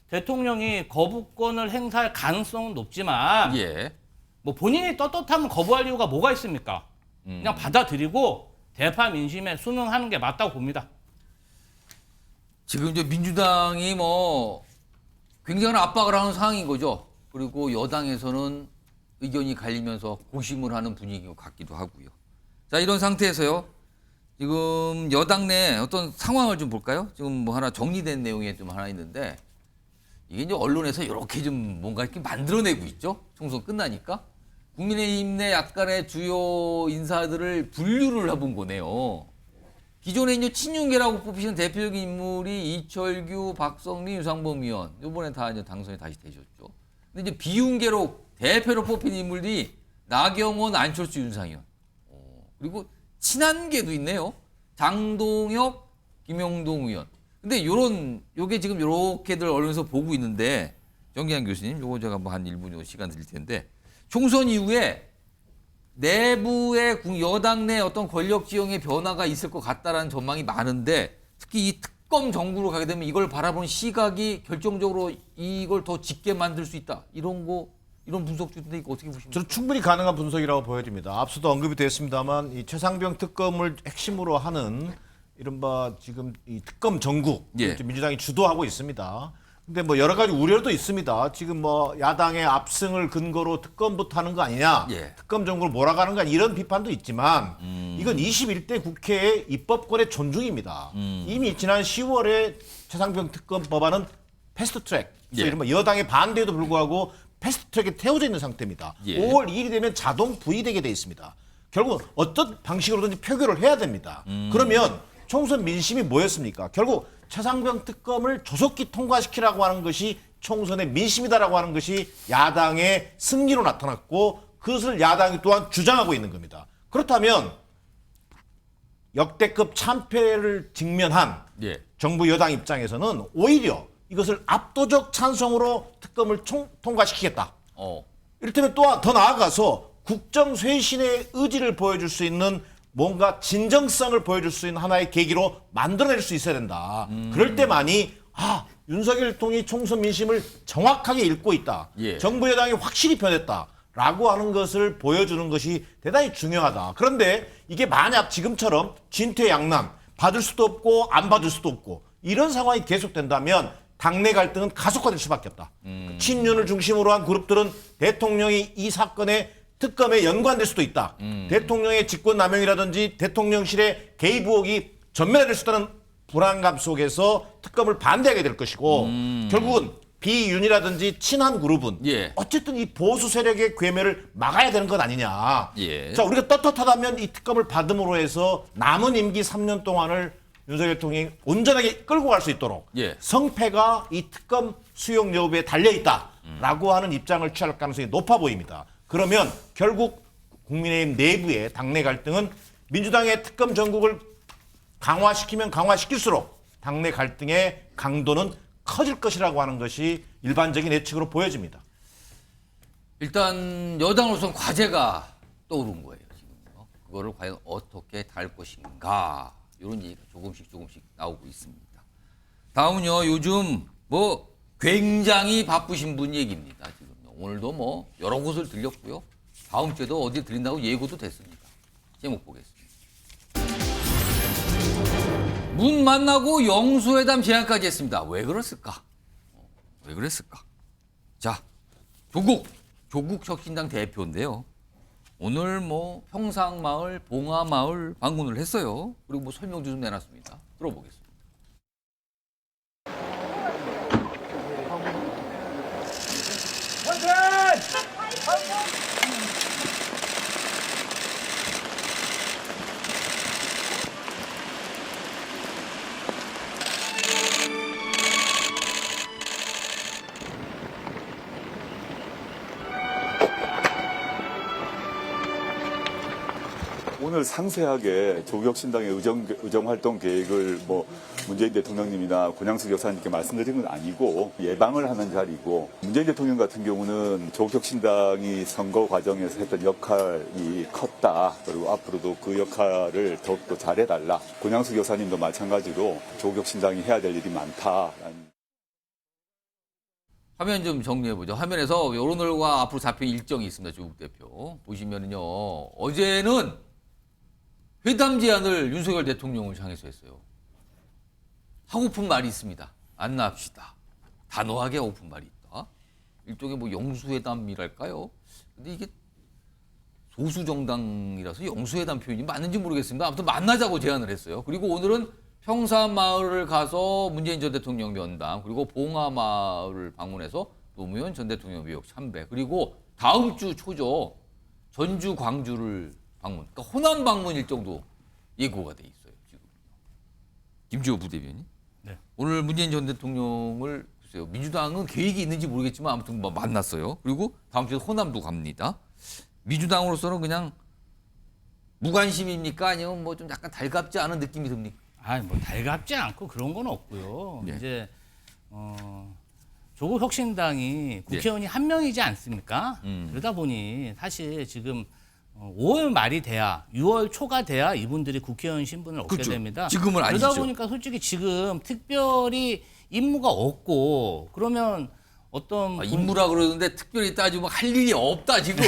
대통령이 거부권을 행사할 가능성은 높지만 뭐 본인이 떳떳하면 거부할 이유가 뭐가 있습니까? 그냥 받아들이고 대파 민심에 순응하는 게 맞다고 봅니다. 지금 이제 민주당이 뭐 굉장한 압박을 하는 상황인 거죠. 그리고 여당에서는 의견이 갈리면서 고심을 하는 분위기 같기도 하고요. 자, 이런 상태에서요. 지금 여당 내 어떤 상황을 좀 볼까요? 지금 뭐 하나 정리된 내용이 좀 하나 있는데 이게 이제 언론에서 이렇게 좀 뭔가 이렇게 만들어내고 있죠. 총선 끝나니까. 국민의힘 내 약간의 주요 인사들을 분류를 해본 거네요. 기존에 이제 친윤계라고 뽑히는 대표적인 인물이 이철규, 박성민, 유상범 의원. 이번에 다 이제 당선이 다시 되셨죠. 근데 이제 비윤계로 대표로 뽑힌 인물이 나경원, 안철수, 윤상현. 그리고 친한계도 있네요. 장동혁, 김영동 의원. 근데 요게 지금 요렇게들 언론에서 보고 있는데 정기환 교수님, 요거 제가 뭐 한 1분 시간 드릴 텐데 총선 이후에 내부의 여당 내 어떤 권력 지형의 변화가 있을 것 같다라는 전망이 많은데 특히 이 특검 정부로 가게 되면 이걸 바라보는 시각이 결정적으로 이걸 더 짙게 만들 수 있다. 이런 분석주인데 이거 어떻게 보십니까? 저는 충분히 가능한 분석이라고 보여집니다. 앞서도 언급이 됐습니다만 이 최상병 특검을 핵심으로 하는 이른바 지금 이 특검 전국 예. 민주당이 주도하고 있습니다. 근데 뭐 여러 가지 우려도 있습니다. 지금 뭐 야당의 압승을 근거로 특검부터 하는 거 아니냐, 예. 특검 정국을 몰아가는 거 아니냐 이런 비판도 있지만 이건 21대 국회의 입법권의 존중입니다. 이미 지난 10월에 최상병 특검 법안은 패스트트랙, 예. 이른바 여당의 반대에도 불구하고 패스트트랙에 태워져 있는 상태입니다. 예. 5월 2일이 되면 자동 부의되게 돼 있습니다. 결국 어떤 방식으로든지 표결을 해야 됩니다. 그러면 총선 민심이 뭐였습니까? 결국 최상병 특검을 조속히 통과시키라고 하는 것이 총선의 민심이다라고 하는 것이 야당의 승리로 나타났고 그것을 야당이 또한 주장하고 있는 겁니다. 그렇다면 역대급 참패를 직면한 예. 정부 여당 입장에서는 오히려 이것을 압도적 찬성으로 특검을 통과시키겠다. 이를테면 또한 더 나아가서 국정쇄신의 의지를 보여줄 수 있는 뭔가 진정성을 보여줄 수 있는 하나의 계기로 만들어낼 수 있어야 된다. 그럴 때만이 윤석열 대통령이 총선 민심을 정확하게 읽고 있다. 예. 정부 여당이 확실히 변했다라고 하는 것을 보여주는 것이 대단히 중요하다. 그런데 이게 만약 지금처럼 진퇴양난, 받을 수도 없고 안 받을 수도 없고 이런 상황이 계속된다면 당내 갈등은 가속화될 수밖에 없다. 친윤을 중심으로 한 그룹들은 대통령이 이 사건에 특검에 연관될 수도 있다. 대통령의 직권남용이라든지 대통령실의 개입 의혹이 전면화될 수 있다는 불안감 속에서 특검을 반대하게 될 것이고 결국은 비윤이라든지 친한 그룹은 예. 어쨌든 이 보수 세력의 괴멸을 막아야 되는 것 아니냐. 예. 자, 우리가 떳떳하다면 이 특검을 받음으로 해서 남은 임기 3년 동안을 윤석열 대통령이 온전하게 끌고 갈 수 있도록 예. 성패가 이 특검 수용 여부에 달려있다라고 하는 입장을 취할 가능성이 높아 보입니다. 그러면 결국 국민의힘 내부의 당내 갈등은 민주당의 특검 전국을 강화시키면 강화시킬수록 당내 갈등의 강도는 커질 것이라고 하는 것이 일반적인 예측으로 보여집니다. 일단 여당으로서는 과제가 떠오른 거예요. 지금요. 그거를 과연 어떻게 다룰 것인가 이런 얘기가 조금씩 나오고 있습니다. 다음은요. 요즘 뭐 굉장히 바쁘신 분 얘기입니다. 지금 오늘도 뭐 여러 곳을 들렸고요. 다음 주에도 어디 들린다고 예고도 됐습니다. 제목 보겠습니다. 문 만나고 영수회담 제안까지 했습니다. 왜 그랬을까? 왜 그랬을까? 자, 조국 혁신당 대표인데요. 오늘 뭐 평상마을, 봉화마을 방문을 했어요. 그리고 뭐 설명도 좀 내놨습니다. 들어보겠습니다. 오늘 상세하게 조국혁신당의 의정활동 계획을 뭐 문재인 대통령님이나 권양숙 여사님께 말씀드린 건 아니고 예방을 하는 자리고 문재인 대통령 같은 경우는 조국혁신당이 선거 과정에서 했던 역할이 컸다. 그리고 앞으로도 그 역할을 더욱더 잘해달라. 권양숙 여사님도 마찬가지로 조국혁신당이 해야 될 일이 많다. 화면 좀 정리해보죠. 화면에서 오늘과 앞으로 잡힌 일정이 있습니다. 조국 대표. 보시면은요. 어제는 회담 제안을 윤석열 대통령을 향해서 했어요. 하고픈 말이 있습니다. 만납시다. 단호하게 하고픈 말이 있다. 일종의 뭐 영수회담이랄까요? 근데 이게 소수정당이라서 영수회담 표현이 맞는지 모르겠습니다. 아무튼 만나자고 제안을 했어요. 그리고 오늘은 평산마을을 가서 문재인 전 대통령 면담, 그리고 봉화마을을 방문해서 노무현 전 대통령 묘역 참배, 그리고 다음 주 초죠. 전주, 광주를 방문, 그러니까 호남 방문 일정도 예고가 돼 있어요. 지금 김주호 부대변인. 네. 오늘 문재인 전 대통령을 글쎄요. 민주당은 계획이 있는지 모르겠지만 아무튼 뭐 만났어요. 그리고 다음 주에 호남도 갑니다. 민주당으로서는 그냥 무관심입니까? 아니면 뭐 좀 약간 달갑지 않은 느낌이 듭니까? 뭐 달갑지 않고 그런 건 없고요. 네. 이제 조국 혁신당이 국회의원이 한 명이지 않습니까? 그러다 보니 사실 지금 5월 말이 돼야 6월 초가 돼야 이분들이 국회의원 신분을 얻게 그렇죠. 됩니다. 지금은 아니죠. 그러다 보니까 솔직히 지금 특별히 임무가 없고 그러면 어떤 임무라 그러는데 특별히 따지면 할 일이 없다 지금.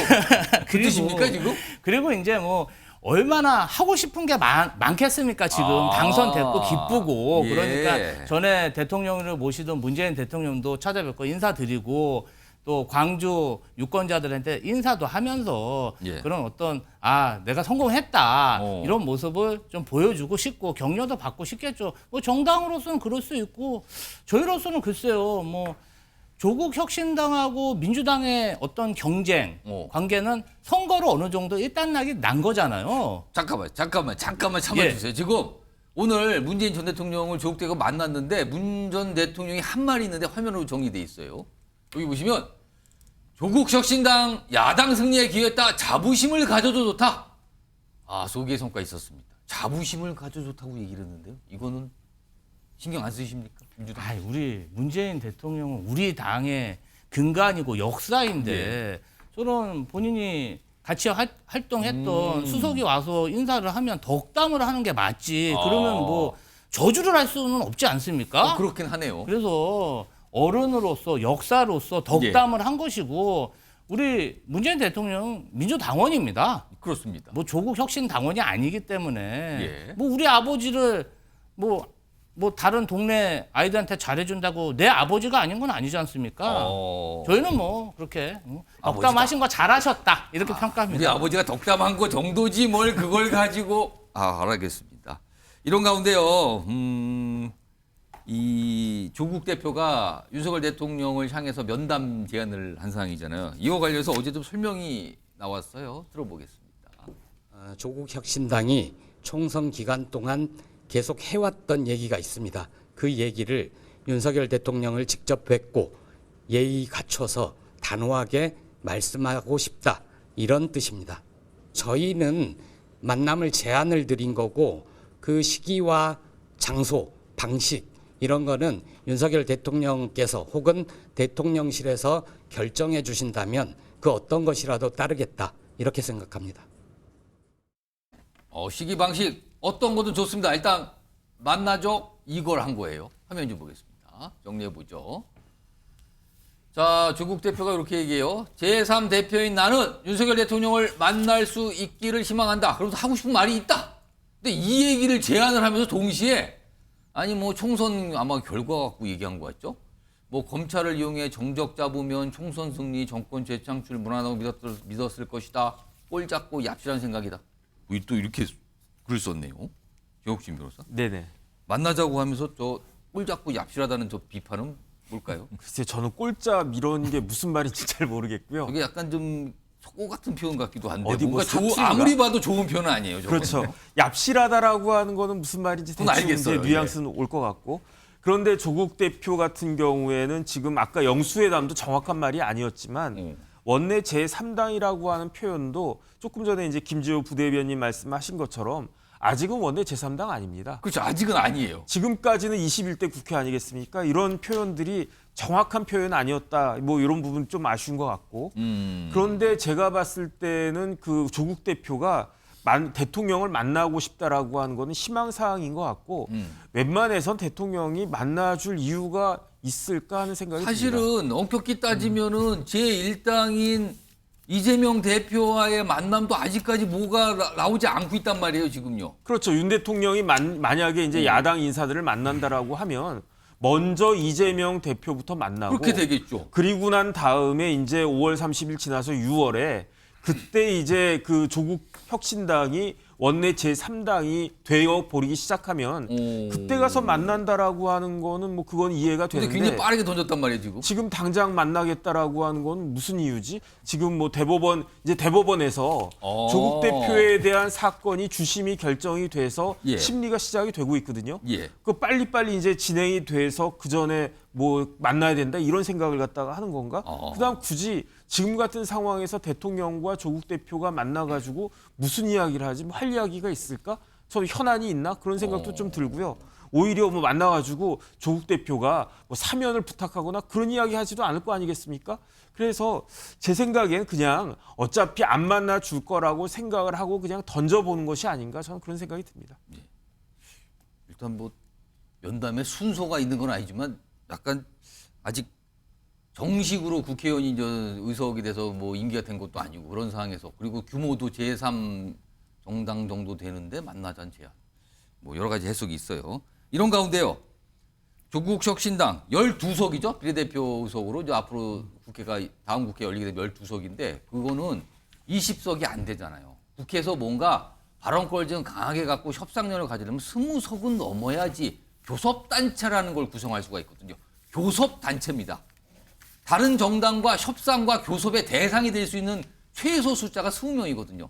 그 뜻입니까 지금? 그리고 이제 뭐 얼마나 하고 싶은 게 많겠습니까 지금 당선됐고 기쁘고 예. 그러니까 전에 대통령을 모시던 문재인 대통령도 찾아뵙고 인사드리고 또 광주 유권자들한테 인사도 하면서 예. 그런 어떤 내가 성공했다 이런 모습을 좀 보여주고 싶고 격려도 받고 싶겠죠. 뭐 정당으로서는 그럴 수 있고 저희로서는 글쎄요 뭐 조국 혁신당하고 민주당의 어떤 경쟁 관계는 선거로 어느 정도 일단락이 난 거잖아요. 잠깐만 참아주세요. 지금 오늘 문재인 전 대통령을 조국 대표가 만났는데 문 전 대통령이 한 말이 있는데 화면으로 정리돼 있어요. 여기 보시면 조국 혁신당 야당 승리에 기여했다. 자부심을 가져도 좋다. 소기의 성과 있었습니다. 자부심을 가져도 좋다고 얘기를 했는데요. 이거는 신경 안 쓰십니까? 우리 문재인 대통령은 우리 당의 근간이고 역사인데 저런 본인이 같이 활동했던 수석이 와서 인사를 하면 덕담을 하는 게 맞지. 그러면 뭐 저주를 할 수는 없지 않습니까? 그렇긴 하네요. 그래서 어른으로서 역사로서 덕담을 한 것이고 우리 문재인 대통령 민주당원입니다. 그렇습니다. 뭐 조국 혁신 당원이 아니기 때문에 뭐 우리 아버지를 뭐 다른 동네 아이들한테 잘해준다고 내 아버지가 아닌 건 아니지 않습니까? 저희는 뭐 그렇게 덕담하신 거 잘하셨다 이렇게 평가합니다. 우리 아버지가 덕담한 거 정도지 뭘 그걸 가지고 알겠습니다. 이런 가운데요. 이 조국 대표가 윤석열 대통령을 향해서 면담 제안을 한 상황이잖아요. 이와 관련해서 어제 좀 설명이 나왔어요. 들어보겠습니다. 조국 혁신당이 총선 기간 동안 계속 해왔던 얘기가 있습니다. 그 얘기를 윤석열 대통령을 직접 뵙고 예의 갖춰서 단호하게 말씀하고 싶다. 이런 뜻입니다. 저희는 만남을 제안을 드린 거고 그 시기와 장소, 방식 이런 거는 윤석열 대통령께서 혹은 대통령실에서 결정해 주신다면 그 어떤 것이라도 따르겠다. 이렇게 생각합니다. 시기 방식 어떤 것도 좋습니다. 일단 만나죠. 이걸 한 거예요. 화면 좀 보겠습니다. 정리해 보죠. 자, 조국 대표가 이렇게 얘기해요. 제3대표인 나는 윤석열 대통령을 만날 수 있기를 희망한다. 그러면서 하고 싶은 말이 있다. 근데 이 얘기를 제안을 하면서 동시에 뭐 총선 아마 결과 갖고 얘기한 거 같죠? 뭐 검찰을 이용해 정적 잡으면 총선 승리, 정권 재창출 무난하다고 믿었을 것이다. 꼴 잡고 얍실한 생각이다. 또 이렇게 글 썼네요. 정혁진 변호사. 네네. 만나자고 하면서 꼴 잡고 얍실하다는 저 비판은 뭘까요? 글쎄 저는 꼴잡 이런 게 무슨 말인지 잘 모르겠고요. 이게 약간 좀 속어 같은 표현 같기도 한데 어디 뭐 뭔가 아무리 봐도 좋은 표현은 아니에요. 저거. 그렇죠. 얍실하다라고 하는 거는 무슨 말인지 대충 알겠어요. 이제 뉘앙스는 올 것 같고. 그런데 조국 대표 같은 경우에는 지금 아까 영수회담도 정확한 말이 아니었지만 원내 제3당이라고 하는 표현도 조금 전에 이제 김지호 부대변인 말씀하신 것처럼 아직은 원내 제3당 아닙니다. 그렇죠. 아직은 아니에요. 지금까지는 21대 국회 아니겠습니까? 이런 표현들이 정확한 표현 아니었다. 뭐 이런 부분 좀 아쉬운 것 같고. 그런데 제가 봤을 때는 그 조국 대표가 대통령을 만나고 싶다라고 하는 거는 희망사항인 것 같고 웬만해선 대통령이 만나줄 이유가 있을까 하는 생각이 사실은 듭니다. 엄격히 따지면은 제1당인 이재명 대표와의 만남도 아직까지 뭐가 나오지 않고 있단 말이에요, 지금요. 그렇죠. 윤 대통령이 만약에 이제 야당 인사들을 만난다라고 하면 먼저 이재명 대표부터 만나고 그렇게 되겠죠. 그리고 난 다음에 이제 5월 30일 지나서 6월에 그때 이제 그 조국 혁신당이 원내 제3당이 되어 버리기 시작하면 그때 가서 만난다라고 하는 거는 뭐 그건 이해가 근데 되는데 굉장히 빠르게 던졌단 말이에요, 지금. 지금 당장 만나겠다라고 하는 건 무슨 이유지? 지금 뭐 대법원에서 조국 대표에 대한 사건이 주심이 결정이 돼서 심리가 시작이 되고 있거든요. 그 빨리빨리 이제 진행이 돼서 그 전에 뭐 만나야 된다 이런 생각을 갖다가 하는 건가? 그다음 굳이 지금 같은 상황에서 대통령과 조국 대표가 만나가지고 무슨 이야기를 하지? 뭐 할 이야기가 있을까? 저 현안이 있나? 그런 생각도 좀 들고요. 오히려 뭐 만나가지고 조국 대표가 뭐 사면을 부탁하거나 그런 이야기 하지도 않을 거 아니겠습니까? 그래서 제 생각엔 그냥 어차피 안 만나 줄 거라고 생각을 하고 그냥 던져보는 것이 아닌가 저는 그런 생각이 듭니다. 일단 뭐 면담에 순서가 있는 건 아니지만 약간 아직 정식으로 국회의원이 이제 의석이 돼서 뭐 임기가 된 것도 아니고 그런 상황에서 그리고 규모도 제3 정당 정도 되는데 만나자는 제안. 뭐 여러 가지 해석이 있어요. 이런 가운데요. 조국 혁신당 12석이죠. 비례대표 의석으로 이제 앞으로 국회가 다음 국회 열리게 되면 12석인데 그거는 20석이 안 되잖아요. 국회에서 뭔가 발언권을 좀 강하게 갖고 협상력을 가지려면 20석은 넘어야지 교섭단체라는 걸 구성할 수가 있거든요. 교섭단체입니다. 다른 정당과 협상과 교섭의 대상이 될 수 있는 최소 숫자가 20명이거든요.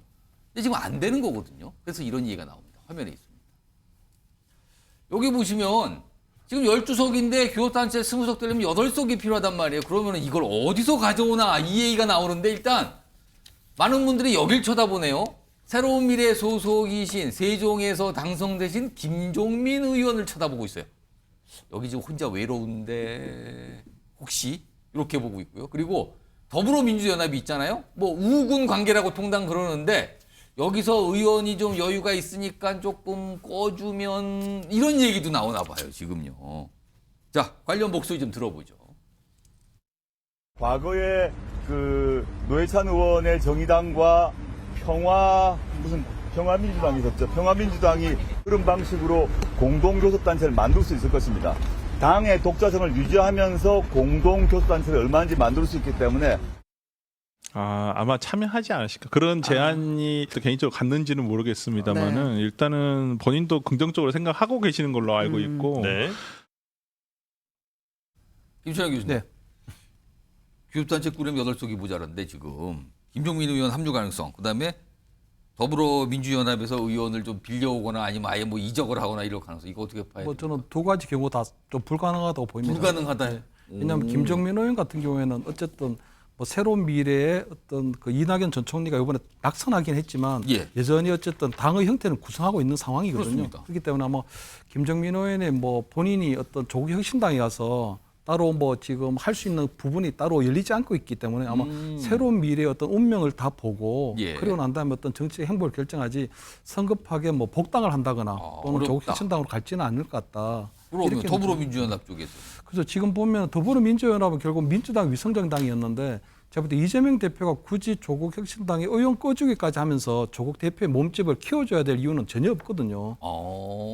근데 지금 안 되는 거거든요. 그래서 이런 얘기가 나옵니다. 화면에 있습니다. 여기 보시면 지금 12석인데 교섭단체 20석 되려면 8석이 필요하단 말이에요. 그러면 이걸 어디서 가져오나 이 얘기가 나오는데 일단 많은 분들이 여길 쳐다보네요. 새로운 미래 소속이신 세종에서 당선되신 김종민 의원을 쳐다보고 있어요. 여기 지금 혼자 외로운데 혹시 이렇게 보고 있고요. 그리고 더불어민주연합이 있잖아요. 뭐 우군 관계라고 통당 그러는데 여기서 의원이 좀 여유가 있으니까 조금 꺼주면 이런 얘기도 나오나 봐요. 지금요. 자, 관련 목소리 좀 들어보죠. 과거에 그 노회찬 의원의 정의당과 평화민주당이 있었죠. 평화민주당이 그런 방식으로 공동교섭단체를 만들 수 있을 것입니다. 당의 독자성을 유지하면서 공동교섭단체를 얼마든지 만들 수 있기 때문에 아마 참여하지 않으실까 그런 제안이 또 개인적으로 갔는지는 모르겠습니다만은 일단은 본인도 긍정적으로 생각하고 계시는 걸로 알고 있고 김천영 교수님. 네. 교섭단체 꾸려면 8석이 모자란데 지금 김종민 의원 합류 가능성 그다음에 더불어민주연합에서 의원을 좀 빌려오거나 아니면 아예 뭐 이적을 하거나 이럴 가능성 이거 어떻게 봐야 돼요? 뭐 저는 두 가지 경우 다 좀 불가능하다고 보입니다. 불가능하다. 왜냐하면 김종민 의원 같은 경우에는 어쨌든 뭐 새로운 미래의 어떤 그 이낙연 전 총리가 이번에 낙선하긴 했지만 여전히 어쨌든 당의 형태는 구성하고 있는 상황이거든요. 그렇습니다. 그렇기 때문에 아마 김종민 의원의 뭐 본인이 어떤 조국 혁신당에 가서 따로 뭐 지금 할 수 있는 부분이 따로 열리지 않고 있기 때문에 아마 새로운 미래의 어떤 운명을 다 보고 그리고 난 다음에 어떤 정치적 행보를 결정하지 성급하게 뭐 복당을 한다거나 또는 조국 혁신당으로 갈지는 않을 것 같다. 그러면 더불어민주연합 쪽에서. 그래서 지금 보면 더불어민주연합은 결국 민주당 위성정당이었는데 제가 볼 때 이재명 대표가 굳이 조국 혁신당의 의원 꺼주기까지 하면서 조국 대표의 몸집을 키워줘야 될 이유는 전혀 없거든요.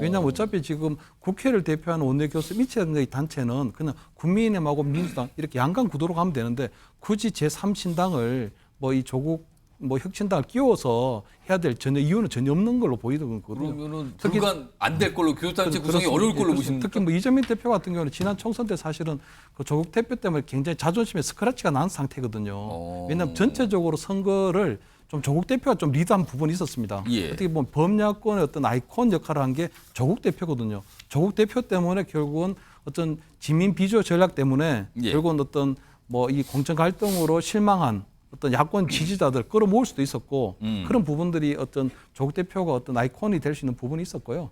왜냐하면 어차피 지금 국회를 대표하는 원내교섭 이체의 단체는 그냥 국민의힘하고 민주당 이렇게 양강 구도로 가면 되는데 굳이 제3신당을 뭐 이 조국 뭐 혁신당을 끼워서 해야 될 전혀 이유는 전혀 없는 걸로 보이거든요. 그러면은 불가 안 될 걸로 교섭단체 구성이 어려울 걸로 보십니까? 특히 뭐 이재명 대표 같은 경우는 지난 총선 때 사실은 그 조국 대표 때문에 굉장히 자존심에 스크래치가 난 상태거든요. 왜냐하면 전체적으로 선거를 좀 조국 대표가 좀 리드한 부분이 있었습니다. 어떻게 보면 범야권의 어떤 아이콘 역할을 한 게 조국 대표거든요. 조국 대표 때문에 결국은 어떤 지민 비주어 전략 때문에 결국은 어떤 뭐 이 공천 갈등으로 실망한 어떤 야권 지지자들 끌어모을 수도 있었고 그런 부분들이 어떤 조국 대표가 어떤 아이콘이 될 수 있는 부분이 있었고요.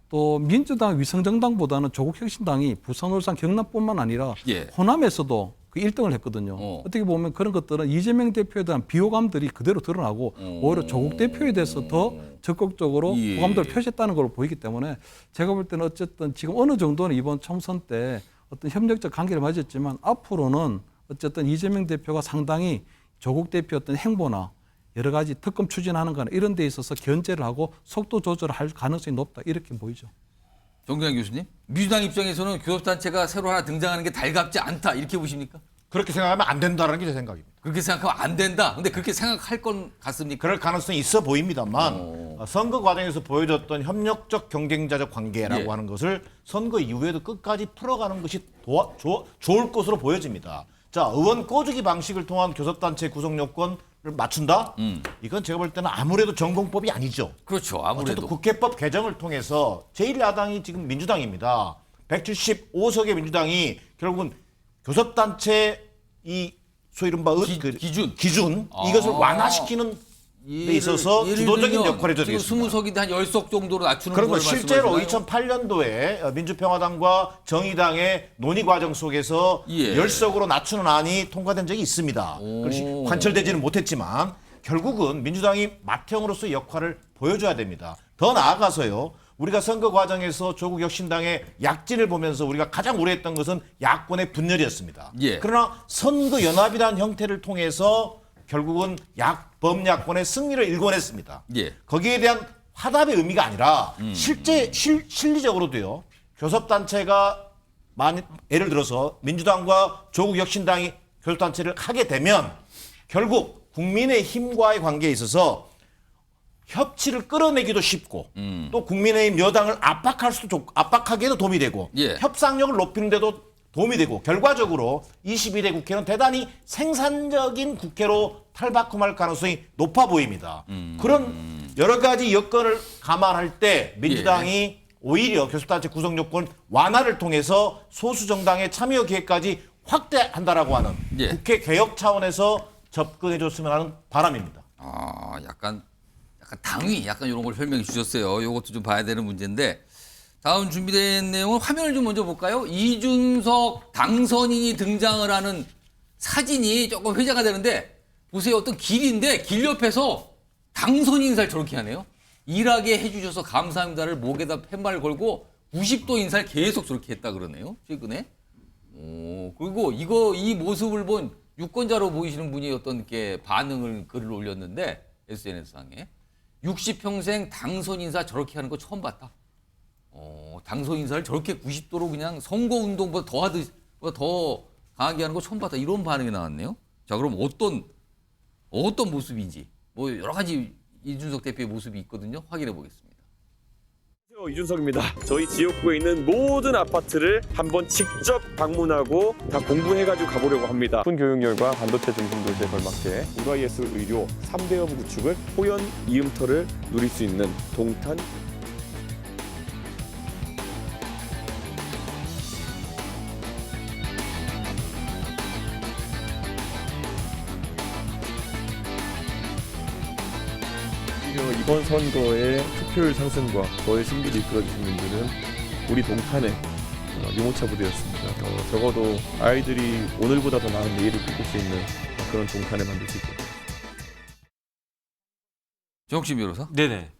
또 민주당 위성정당보다는 조국 혁신당이 부산, 울산, 경남뿐만 아니라 호남에서도 그 1등을 했거든요. 어떻게 보면 그런 것들은 이재명 대표에 대한 비호감들이 그대로 드러나고 오히려 조국 대표에 대해서 더 적극적으로 호감도를 표시했다는 걸로 보이기 때문에 제가 볼 때는 어쨌든 지금 어느 정도는 이번 총선 때 어떤 협력적 관계를 맺었지만 앞으로는 어쨌든 이재명 대표가 상당히 조국 대표 어떤 행보나 여러 가지 특검 추진하는 거나 이런 데 있어서 견제를 하고 속도 조절을 할 가능성이 높다 이렇게 보이죠. 정규환 교수님, 민주당 입장에서는 교섭단체가 새로 하나 등장하는 게 달갑지 않다 이렇게 보십니까? 그렇게 생각하면 안 된다는 게 제 생각입니다. 그렇게 생각하면 안 된다. 근데 그렇게 생각할 건 같습니까? 그럴 가능성이 있어 보입니다만 선거 과정에서 보여줬던 협력적 경쟁자적 관계라고 하는 것을 선거 이후에도 끝까지 풀어가는 것이 좋을 것으로 보여집니다. 자, 의원 꺼주기 방식을 통한 교섭단체 구성 요건을 맞춘다? 이건 제가 볼 때는 아무래도 전공법이 아니죠. 그렇죠. 아무래도. 어쨌든 국회법 개정을 통해서 제1야당이 지금 민주당입니다. 175석의 민주당이 결국은 교섭단체 이 소위 이른바 기준 이것을 완화시키는 있어서 예를 주도적인 들면 역할을 해줘야 지금 되겠습니다. 20석인데 한 10석 정도로 낮추는 그런 걸 건 실제로 말씀하시나요? 2008년도에 민주평화당과 정의당의 논의 과정 속에서 예. 10석으로 낮추는 안이 통과된 적이 있습니다. 그것이 관철되지는 못했지만 결국은 민주당이 맏형으로서 역할을 보여줘야 됩니다. 더 나아가서요. 우리가 선거 과정에서 조국 혁신당의 약진을 보면서 우리가 가장 우려했던 것은 야권의 분열이었습니다. 예. 그러나 선거 연합이라는 형태를 통해서 결국은 범야권의 승리를 일궈냈습니다. 예. 거기에 대한 화답의 의미가 아니라 실리적으로도요. 교섭단체가 예를 들어서 민주당과 조국 혁신당이 교섭단체를 하게 되면 결국 국민의힘과의 관계에 있어서 협치를 끌어내기도 쉽고 또 국민의힘 여당을 압박하기에도 도움이 되고 예. 협상력을 높이는 데도 도움이 되고 결과적으로 22대 국회는 대단히 생산적인 국회로 탈바꿈할 가능성이 높아 보입니다. 그런 여러 가지 여건을 감안할 때 민주당이 오히려 교섭단체 구성 요건 완화를 통해서 소수 정당의 참여 기회까지 확대한다라고 하는 국회 개혁 차원에서 접근해 줬으면 하는 바람입니다. 약간 당위 약간 이런 걸 설명해 주셨어요. 이것도 좀 봐야 되는 문제인데 다음 준비된 내용은 화면을 좀 먼저 볼까요? 이준석 당선인이 등장을 하는 사진이 조금 회자가 되는데 보세요. 어떤 길인데 길 옆에서 당선 인사를 저렇게 하네요. 일하게 해주셔서 감사합니다를 목에다 팻말 걸고 90도 인사를 계속 저렇게 했다 그러네요. 최근에. 그리고 이 모습을 본 유권자로 보이시는 분이 어떤 게 글을 올렸는데 SNS상에 60평생 당선 인사 저렇게 하는 거 처음 봤다. 당선 인사를 저렇게 90도로 그냥 선거운동보다 더 강하게 하는 거 처음 봤다. 이런 반응이 나왔네요. 자, 그럼 어떤 모습인지 뭐 여러 가지 이준석 대표의 모습이 있거든요. 확인해 보겠습니다. 이준석입니다. 저희 지역구에 있는 모든 아파트를 한번 직접 방문하고 다 공부해가지고 가보려고 합니다. 높은 교육열과 반도체 중심 도시에 걸맞게 UIS 의료 3대업 구축을 호연 이음터를 누릴 수 있는 동탄 이번 선거의 투표율 상승과 저의 승리를 이끌어주신 분들은 우리 동탄의 유모차 부대였습니다. 적어도 아이들이 오늘보다 더 나은 내일을 꿈꿀 수 있는 그런 동탄을 만들 수 있게. 정혁신 변호사? 네네.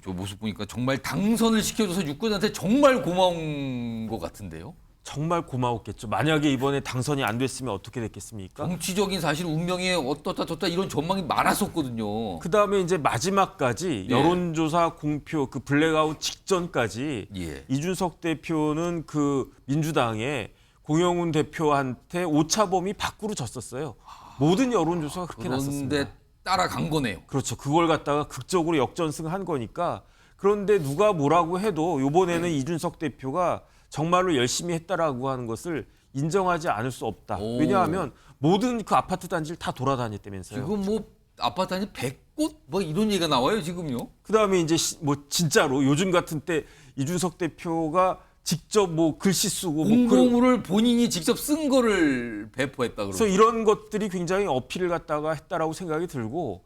저 모습 보니까 정말 당선을 시켜줘서 유권자한테 정말 고마운 것 같은데요. 정말 고마웠겠죠. 만약에 이번에 당선이 안 됐으면 어떻게 됐겠습니까? 정치적인 사실 운명에 어떻다 저렇다 이런 전망이 많았었거든요. 그다음에 이제 마지막까지 여론조사 공표 그 블랙아웃 직전까지 이준석 대표는 그 민주당의 공영훈 대표한테 오차범위 밖으로 졌었어요. 모든 여론조사가 그렇게 났었습니다. 그런데 따라간 거네요. 그렇죠. 그걸 갖다가 극적으로 역전승한 거니까. 그런데 누가 뭐라고 해도 이번에는 이준석 대표가 정말로 열심히 했다라고 하는 것을 인정하지 않을 수 없다. 왜냐하면 모든 그 아파트 단지를 다 돌아다녔다면서요. 지금 뭐 아파트 단지 100곳 뭐 이런 얘기가 나와요 지금요. 그다음에 이제 뭐 진짜로 요즘 같은 때 이준석 대표가 직접 뭐 글씨 쓰고 공고문을 본인이 직접 쓴 거를 배포했다 그러고. 그래서 이런 것들이 굉장히 어필을 갖다가 했다라고 생각이 들고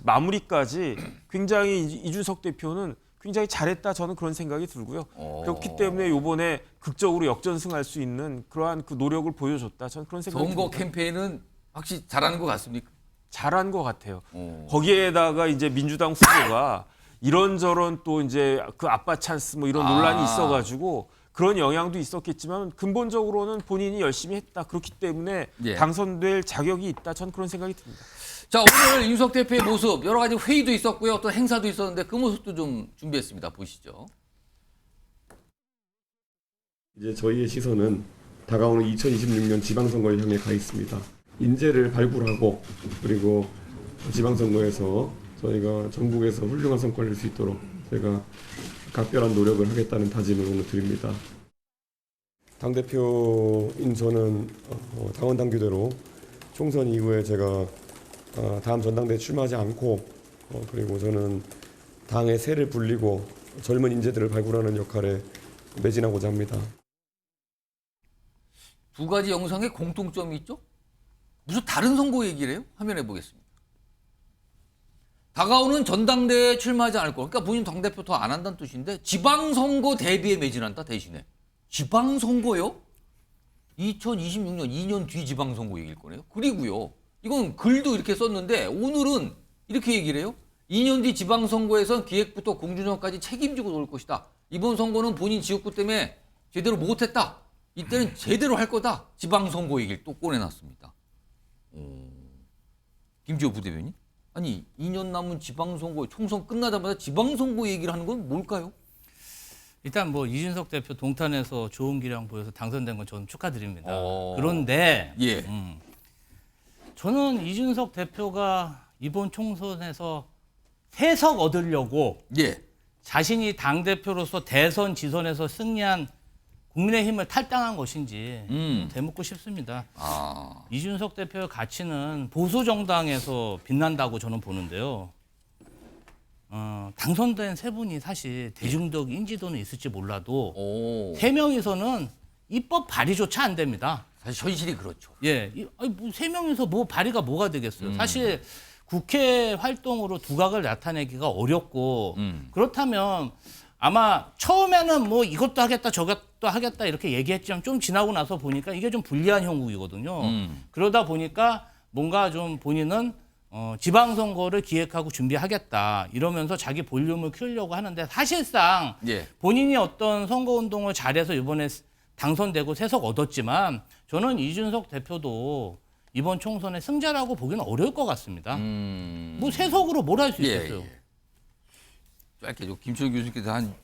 마무리까지 굉장히 이준석 대표는 굉장히 잘했다 저는 그런 생각이 들고요. 그렇기 때문에 이번에 극적으로 역전승할 수 있는 그러한 그 노력을 보여줬다. 저는 그런 생각이 듭니다. 선거 캠페인은 확실히 잘하는 것 같습니까? 잘한 것 같아요. 거기에다가 이제 민주당 후보가 이런저런 또 이제 그 아빠 찬스 뭐 이런 논란이 있어가지고 그런 영향도 있었겠지만 근본적으로는 본인이 열심히 했다. 그렇기 때문에 당선될 자격이 있다. 저는 그런 생각이 듭니다. 자, 오늘 이준석 대표의 모습 여러 가지 회의도 있었고요. 어떤 행사도 있었는데 그 모습도 좀 준비했습니다. 보시죠. 이제 저희의 시선은 다가오는 2026년 지방선거를 향해 가 있습니다. 인재를 발굴하고 그리고 지방선거에서 저희가 전국에서 훌륭한 성과를 낼 수 있도록 제가 각별한 노력을 하겠다는 다짐을 오늘 드립니다. 당대표인 저는 당원 당규대로 총선 이후에 제가 다음 전당대회 출마하지 않고 그리고 저는 당의 새를 불리고 젊은 인재들을 발굴하는 역할에 매진하고자 합니다. 두 가지 영상에 공통점이 있죠? 무슨 다른 선거 얘기를 해요? 화면에 보겠습니다. 다가오는 전당대회에 출마하지 않을 거. 그러니까 본인 당대표 더 안 한다는 뜻인데 지방선거 대비에 매진한다 대신에. 지방선거요? 2026년 2년 뒤 지방선거 얘기일 거네요. 그리고요. 이건 글도 이렇게 썼는데 오늘은 이렇게 얘기를 해요. 2년 뒤 지방선거에선 기획부터 공준정까지 책임지고 놀 것이다. 이번 선거는 본인 지역구 때문에 제대로 못했다. 이때는 제대로 할 거다. 지방선거 얘기를 또 꺼내놨습니다. 김지호 부대변인? 아니 2년 남은 지방선거 총선 끝나자마자 지방선거 얘기를 하는 건 뭘까요? 일단 뭐 이준석 대표 동탄에서 좋은 기량 보여서 당선된 건 저는 축하드립니다. 그런데 예. 저는 이준석 대표가 이번 총선에서 3석 얻으려고 예. 자신이 당대표로서 대선 지선에서 승리한 국민의힘을 탈당한 것인지 되묻고 싶습니다. 이준석 대표의 가치는 보수정당에서 빛난다고 저는 보는데요. 당선된 3분이 사실 대중적 인지도는 있을지 몰라도 3명이서는 입법 발의조차 안 됩니다. 사실 현실이 그렇죠. 예, 뭐 3명이서 뭐 발의가 뭐가 되겠어요. 사실 국회 활동으로 두각을 나타내기가 어렵고 그렇다면 아마 처음에는 뭐 이것도 하겠다 저것도 하겠다 이렇게 얘기했지만 좀 지나고 나서 보니까 이게 좀 불리한 형국이거든요. 그러다 보니까 뭔가 좀 본인은 지방선거를 기획하고 준비하겠다 이러면서 자기 볼륨을 키우려고 하는데 사실상 본인이 어떤 선거운동을 잘해서 이번에 당선되고 3석 얻었지만 저는 이준석 대표도 이번 총선의 승자라고 보기는 어려울 것 같습니다. 뭐 3석으로 뭘 할 수 있겠어요. 짧게 김철 교수님께서 한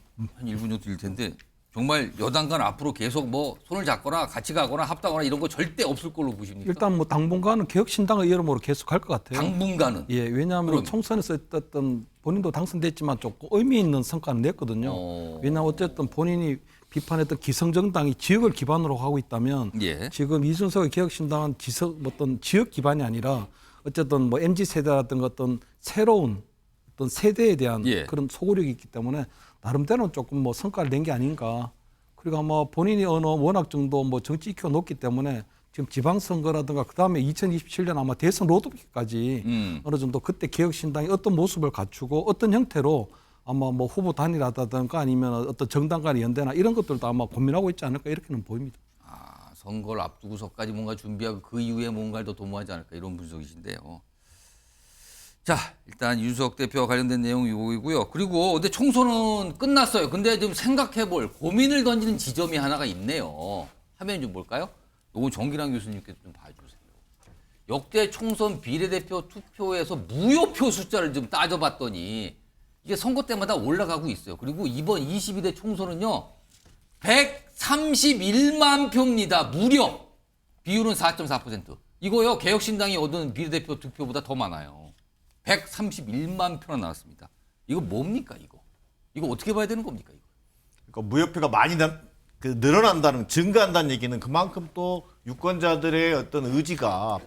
1분 정도 드릴 텐데 정말 여당간 앞으로 계속 뭐 손을 잡거나 같이 가거나 합당하거나 이런 거 절대 없을 걸로 보십니까? 일단 뭐 당분간은 개혁신당의 이름으로 계속 할 것 같아요. 당분간은? 예, 왜냐하면 총선에서 어떤 본인도 당선됐지만 조금 의미 있는 성과는 냈거든요. 왜냐하면 어쨌든 본인이 비판했던 기성정당이 지역을 기반으로 하고 있다면 지금 이준석의 개혁신당은 어떤 지역 기반이 아니라 어쨌든 뭐 MZ 세대라든가 어떤 새로운 어떤 세대에 대한 그런 소구력이 있기 때문에 나름대로는 조금 뭐 성과를 낸 게 아닌가. 그리고 아마 본인이 워낙 정도 뭐 정치 IQ가 높기 때문에 지금 지방선거라든가 그 다음에 2027년 아마 대선 로드맵까지 어느 정도 그때 개혁신당이 어떤 모습을 갖추고 어떤 형태로 아마 뭐 후보 단일화라든가 아니면 어떤 정당 간의 연대나 이런 것들도 아마 고민하고 있지 않을까 이렇게는 보입니다. 선거를 앞두고서까지 뭔가 준비하고 그 이후에 뭔가를 더 도모하지 않을까 이런 분석이신데요. 자, 일단 윤석 대표와 관련된 내용이 이거고요. 그리고 근데 총선은 끝났어요. 근데 좀 생각해볼 고민을 던지는 지점이 하나가 있네요. 화면이 좀 볼까요? 이거 정기랑 교수님께서 좀 봐주세요. 역대 총선 비례대표 투표에서 무효표 숫자를 좀 따져봤더니 이게 선거 때마다 올라가고 있어요. 그리고 이번 22대 총선은요. 131만 표입니다. 무려. 비율은 4.4%. 이거요. 개혁신당이 얻은 비례대표 투표보다 더 많아요. 131만 표나 나왔습니다. 이거 뭡니까 이거? 이거 어떻게 봐야 되는 겁니까 이거? 그러니까 무효표가 많이 늘어난다는 증가한다는 얘기는 그만큼 또 유권자들의 어떤 의지가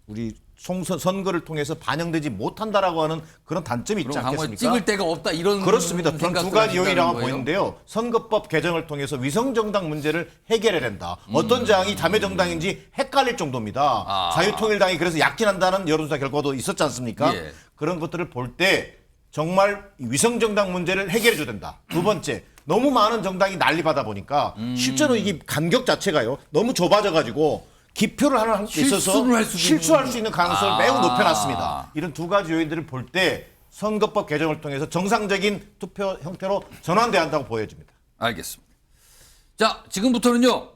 우리 총선 선거를 통해서 반영되지 못한다라고 하는 그런 단점이 있지 않겠습니까? 찍을 데가 없다 이런 그렇습니다. 저는 두 가지 요인이라고 보이는데요. 선거법 개정을 통해서 위성정당 문제를 해결해야 된다. 어떤 당이 자매정당인지 헷갈릴 정도입니다. 자유통일당이 그래서 약진한다는 여론조사 결과도 있었지 않습니까? 그런 것들을 볼 때 정말 위성정당 문제를 해결해 줘야 된다. 두 번째, 너무 많은 정당이 난리받아 보니까 실제로 이게 간격 자체가요. 너무 좁아져가지고 기표를 하는 데 있어서 실수할 수 있는 가능성을 매우 높여놨습니다. 이런 두 가지 요인들을 볼 때 선거법 개정을 통해서 정상적인 투표 형태로 전환돼야 한다고 보여집니다. 알겠습니다. 자, 지금부터는요.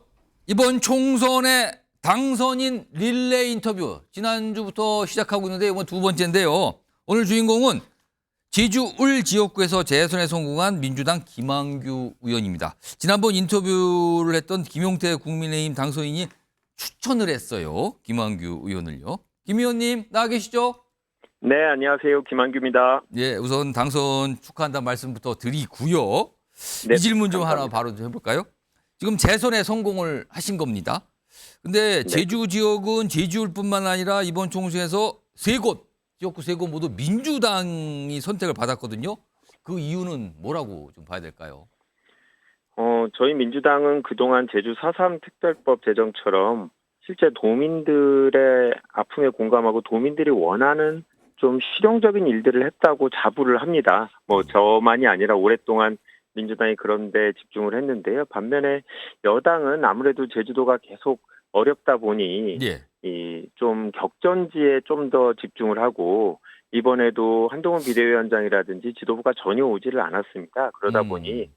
이번 총선의 당선인 릴레이 인터뷰 지난주부터 시작하고 있는데 이번 두 번째인데요. 오늘 주인공은 제주 울 지역구에서 재선에 성공한 민주당 김한규 의원입니다. 지난번 인터뷰를 했던 김용태 국민의힘 당선인이 추천을 했어요. 김한규 의원을요. 김 의원님 나와 계시죠? 네, 안녕하세요. 김한규입니다. 예, 우선 당선 축하한다는 말씀부터 드리고요. 이 질문 좀 하나 바로 좀 해볼까요? 지금 재선에 성공을 하신 겁니다. 근데 제주 지역은 제주울뿐만 아니라 이번 총선에서 3곳, 지역구 3곳 모두 민주당이 선택을 받았거든요. 그 이유는 뭐라고 좀 봐야 될까요? 저희 민주당은 그동안 제주 4.3 특별법 제정처럼 실제 도민들의 아픔에 공감하고 도민들이 원하는 좀 실용적인 일들을 했다고 자부를 합니다. 뭐 저만이 아니라 오랫동안 민주당이 그런 데 집중을 했는데요. 반면에 여당은 아무래도 제주도가 계속 어렵다 보니 좀 격전지에 좀 더 집중을 하고 이번에도 한동훈 비대위원장이라든지 지도부가 전혀 오지를 않았습니다. 그러다 보니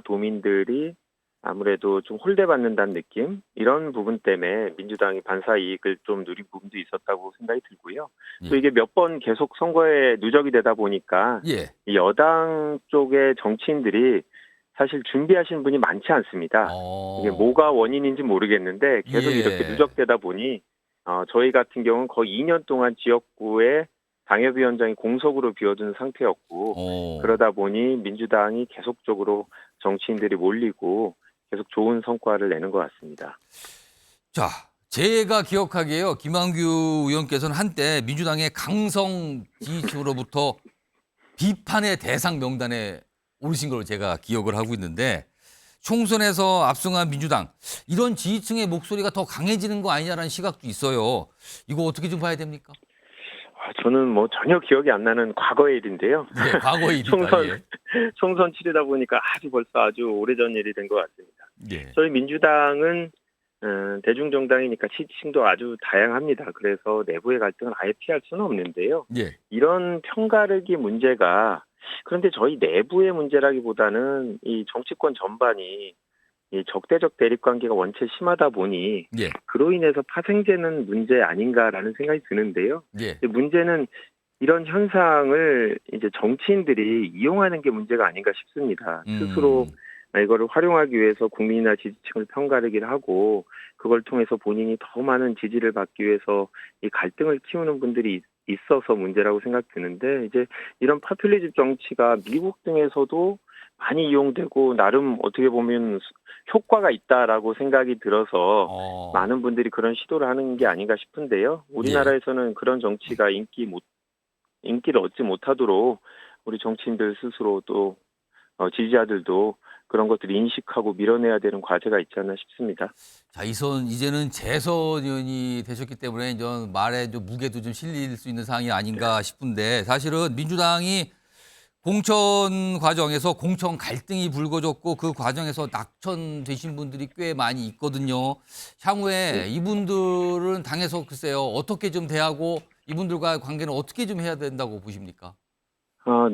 도민들이 아무래도 좀 홀대받는다는 느낌 이런 부분 때문에 민주당이 반사 이익을 좀 누린 부분도 있었다고 생각이 들고요. 또 이게 몇 번 계속 선거에 누적이 되다 보니까 이 여당 쪽의 정치인들이 사실 준비하신 분이 많지 않습니다. 이게 뭐가 원인인지 모르겠는데 계속 이렇게 누적되다 보니 저희 같은 경우는 거의 2년 동안 지역구에 당협위원장이 공석으로 비워둔 상태였고 그러다 보니 민주당이 계속적으로 정치인들이 몰리고 계속 좋은 성과를 내는 것 같습니다. 자, 제가 기억하기에요. 김한규 의원께서는 한때 민주당의 강성 지지층으로부터 비판의 대상 명단에 오르신 걸로 제가 기억을 하고 있는데 총선에서 압승한 민주당 이런 지지층의 목소리가 더 강해지는 거 아니냐라는 시각도 있어요. 이거 어떻게 좀 봐야 됩니까? 저는 뭐 전혀 기억이 안 나는 과거의 일인데요. 네, 과거의 일이다. 총선 치르다 보니까 벌써 아주 오래전 일이 된 것 같습니다. 예. 저희 민주당은 대중정당이니까 지지층도 아주 다양합니다. 그래서 내부의 갈등을 아예 피할 수는 없는데요. 이런 편가르기 문제가 그런데 저희 내부의 문제라기보다는 이 정치권 전반이 이 적대적 대립 관계가 원체 심하다 보니 그로 인해서 파생되는 문제 아닌가라는 생각이 드는데요. 문제는 이런 현상을 이제 정치인들이 이용하는 게 문제가 아닌가 싶습니다. 스스로 이거를 활용하기 위해서 국민이나 지지층을 편가르기를 하고 그걸 통해서 본인이 더 많은 지지를 받기 위해서 이 갈등을 키우는 분들이 있어서 문제라고 생각드는데 이제 이런 파퓰리즘 정치가 미국 등에서도 많이 이용되고 나름 어떻게 보면 효과가 있다라고 생각이 들어서 많은 분들이 그런 시도를 하는 게 아닌가 싶은데요. 우리나라에서는 그런 정치가 인기를 얻지 못하도록 우리 정치인들 스스로 또 지지자들도 그런 것들을 인식하고 밀어내야 되는 과제가 있지 않나 싶습니다. 자, 이제는 재선 의원이 되셨기 때문에 이제 말에 좀 무게도 좀 실릴 수 있는 상황이 아닌가 싶은데 사실은 민주당이 공천 과정에서 공천 갈등이 불거졌고 그 과정에서 낙천되신 분들이 꽤 많이 있거든요. 향후에 이분들은 당에서 글쎄요 어떻게 좀 대하고 이분들과의 관계는 어떻게 좀 해야 된다고 보십니까?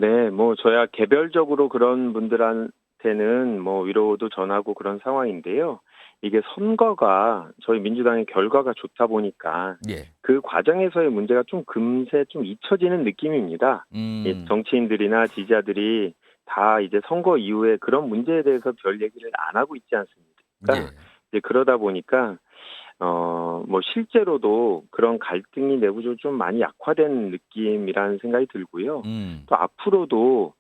네, 뭐 저야 개별적으로 그런 분들한테는 뭐 위로도 전하고 그런 상황인데요. 이게 선거가 저희 민주당의 결과가 좋다 보니까 그 과정에서의 문제가 좀 금세 좀 잊혀지는 느낌입니다. 이 정치인들이나 지지자들이 다 이제 선거 이후에 그런 문제에 대해서 별 얘기를 안 하고 있지 않습니까? 이제 그러다 보니까 뭐 실제로도 그런 갈등이 내부적으로 좀 많이 약화된 느낌이라는 생각이 들고요. 또 앞으로도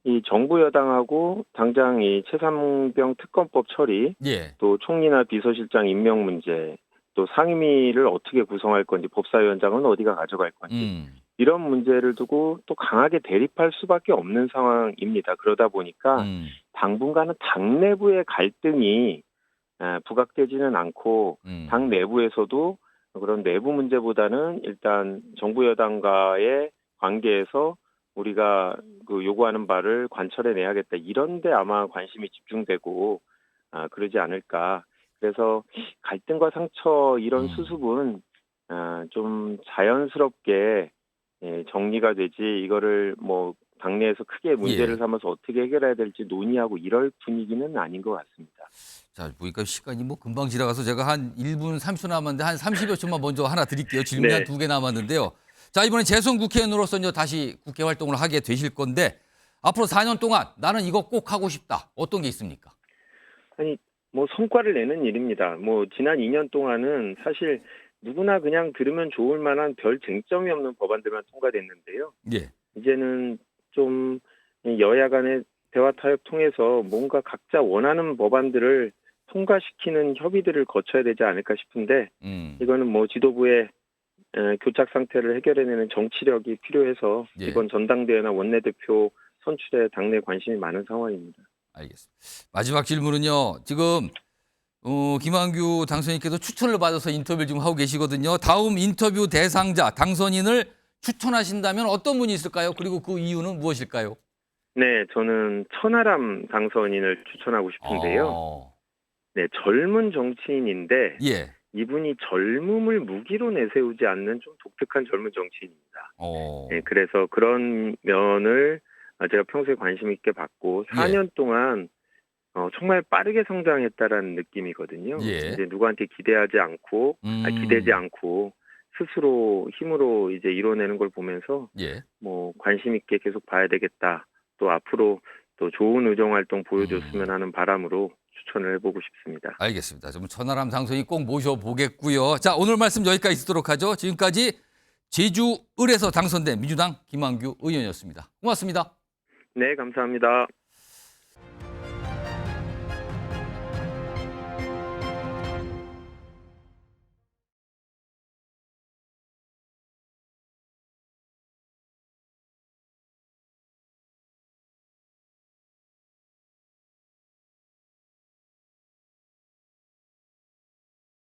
이 정부 여당하고 당장 이 최상병 특검법 처리, 또 총리나 비서실장 임명 문제, 또 상임위를 어떻게 구성할 건지, 법사위원장은 어디가 가져갈 건지 이런 문제를 두고 또 강하게 대립할 수밖에 없는 상황입니다. 그러다 보니까 당분간은 당 내부의 갈등이 부각되지는 않고 당 내부에서도 그런 내부 문제보다는 일단 정부 여당과의 관계에서 우리가 그 요구하는 바를 관철해내야겠다. 이런 데 아마 관심이 집중되고 그러지 않을까. 그래서 갈등과 상처 이런 수습은 좀 자연스럽게 정리가 되지 이거를 뭐 당내에서 크게 문제를 삼아서 어떻게 해결해야 될지 논의하고 이럴 분위기는 아닌 것 같습니다. 자, 보니까 시간이 뭐 금방 지나가서 제가 한 1분 30초 남았는데 한 30여 초만 먼저 하나 드릴게요. 질문이 한 2개 남았는데요. 자, 이번에 재선 국회의원으로서 이제 다시 국회 활동을 하게 되실 건데 앞으로 4년 동안 나는 이거 꼭 하고 싶다. 어떤 게 있습니까? 아니, 뭐 성과를 내는 일입니다. 뭐 지난 2년 동안은 사실 누구나 그냥 들으면 좋을 만한 별 쟁점이 없는 법안들만 통과됐는데요. 이제는 좀 여야 간의 대화 타협 통해서 뭔가 각자 원하는 법안들을 통과시키는 협의들을 거쳐야 되지 않을까 싶은데 이거는 뭐 지도부의 교착 상태를 해결해내는 정치력이 필요해서 이번 전당대회나 원내대표 선출에 당내 관심이 많은 상황입니다. 알겠습니다. 마지막 질문은요. 지금 김한규 당선인께서 추천을 받아서 인터뷰를 지금 하고 계시거든요. 다음 인터뷰 대상자 당선인을 추천하신다면 어떤 분이 있을까요? 그리고 그 이유는 무엇일까요? 네, 저는 천하람 당선인을 추천하고 싶은데요. 네, 젊은 정치인인데 예. 이분이 젊음을 무기로 내세우지 않는 좀 독특한 젊은 정치인입니다. 네, 그래서 그런 면을 제가 평소에 관심 있게 봤고 4년 동안 정말 빠르게 성장했다라는 느낌이거든요. 예. 이제 누구한테 기대하지 않고 기대지 않고 스스로 힘으로 이제 이뤄내는 걸 보면서 뭐 관심 있게 계속 봐야 되겠다. 또 앞으로 또 좋은 의정 활동 보여줬으면 하는 바람으로 추천을 해보고 싶습니다. 알겠습니다. 좀 천하람 당선인 꼭 모셔보겠고요. 자, 오늘 말씀 여기까지 듣도록 하죠. 지금까지 제주 을에서 당선된 민주당 김한규 의원이었습니다. 고맙습니다. 네, 감사합니다.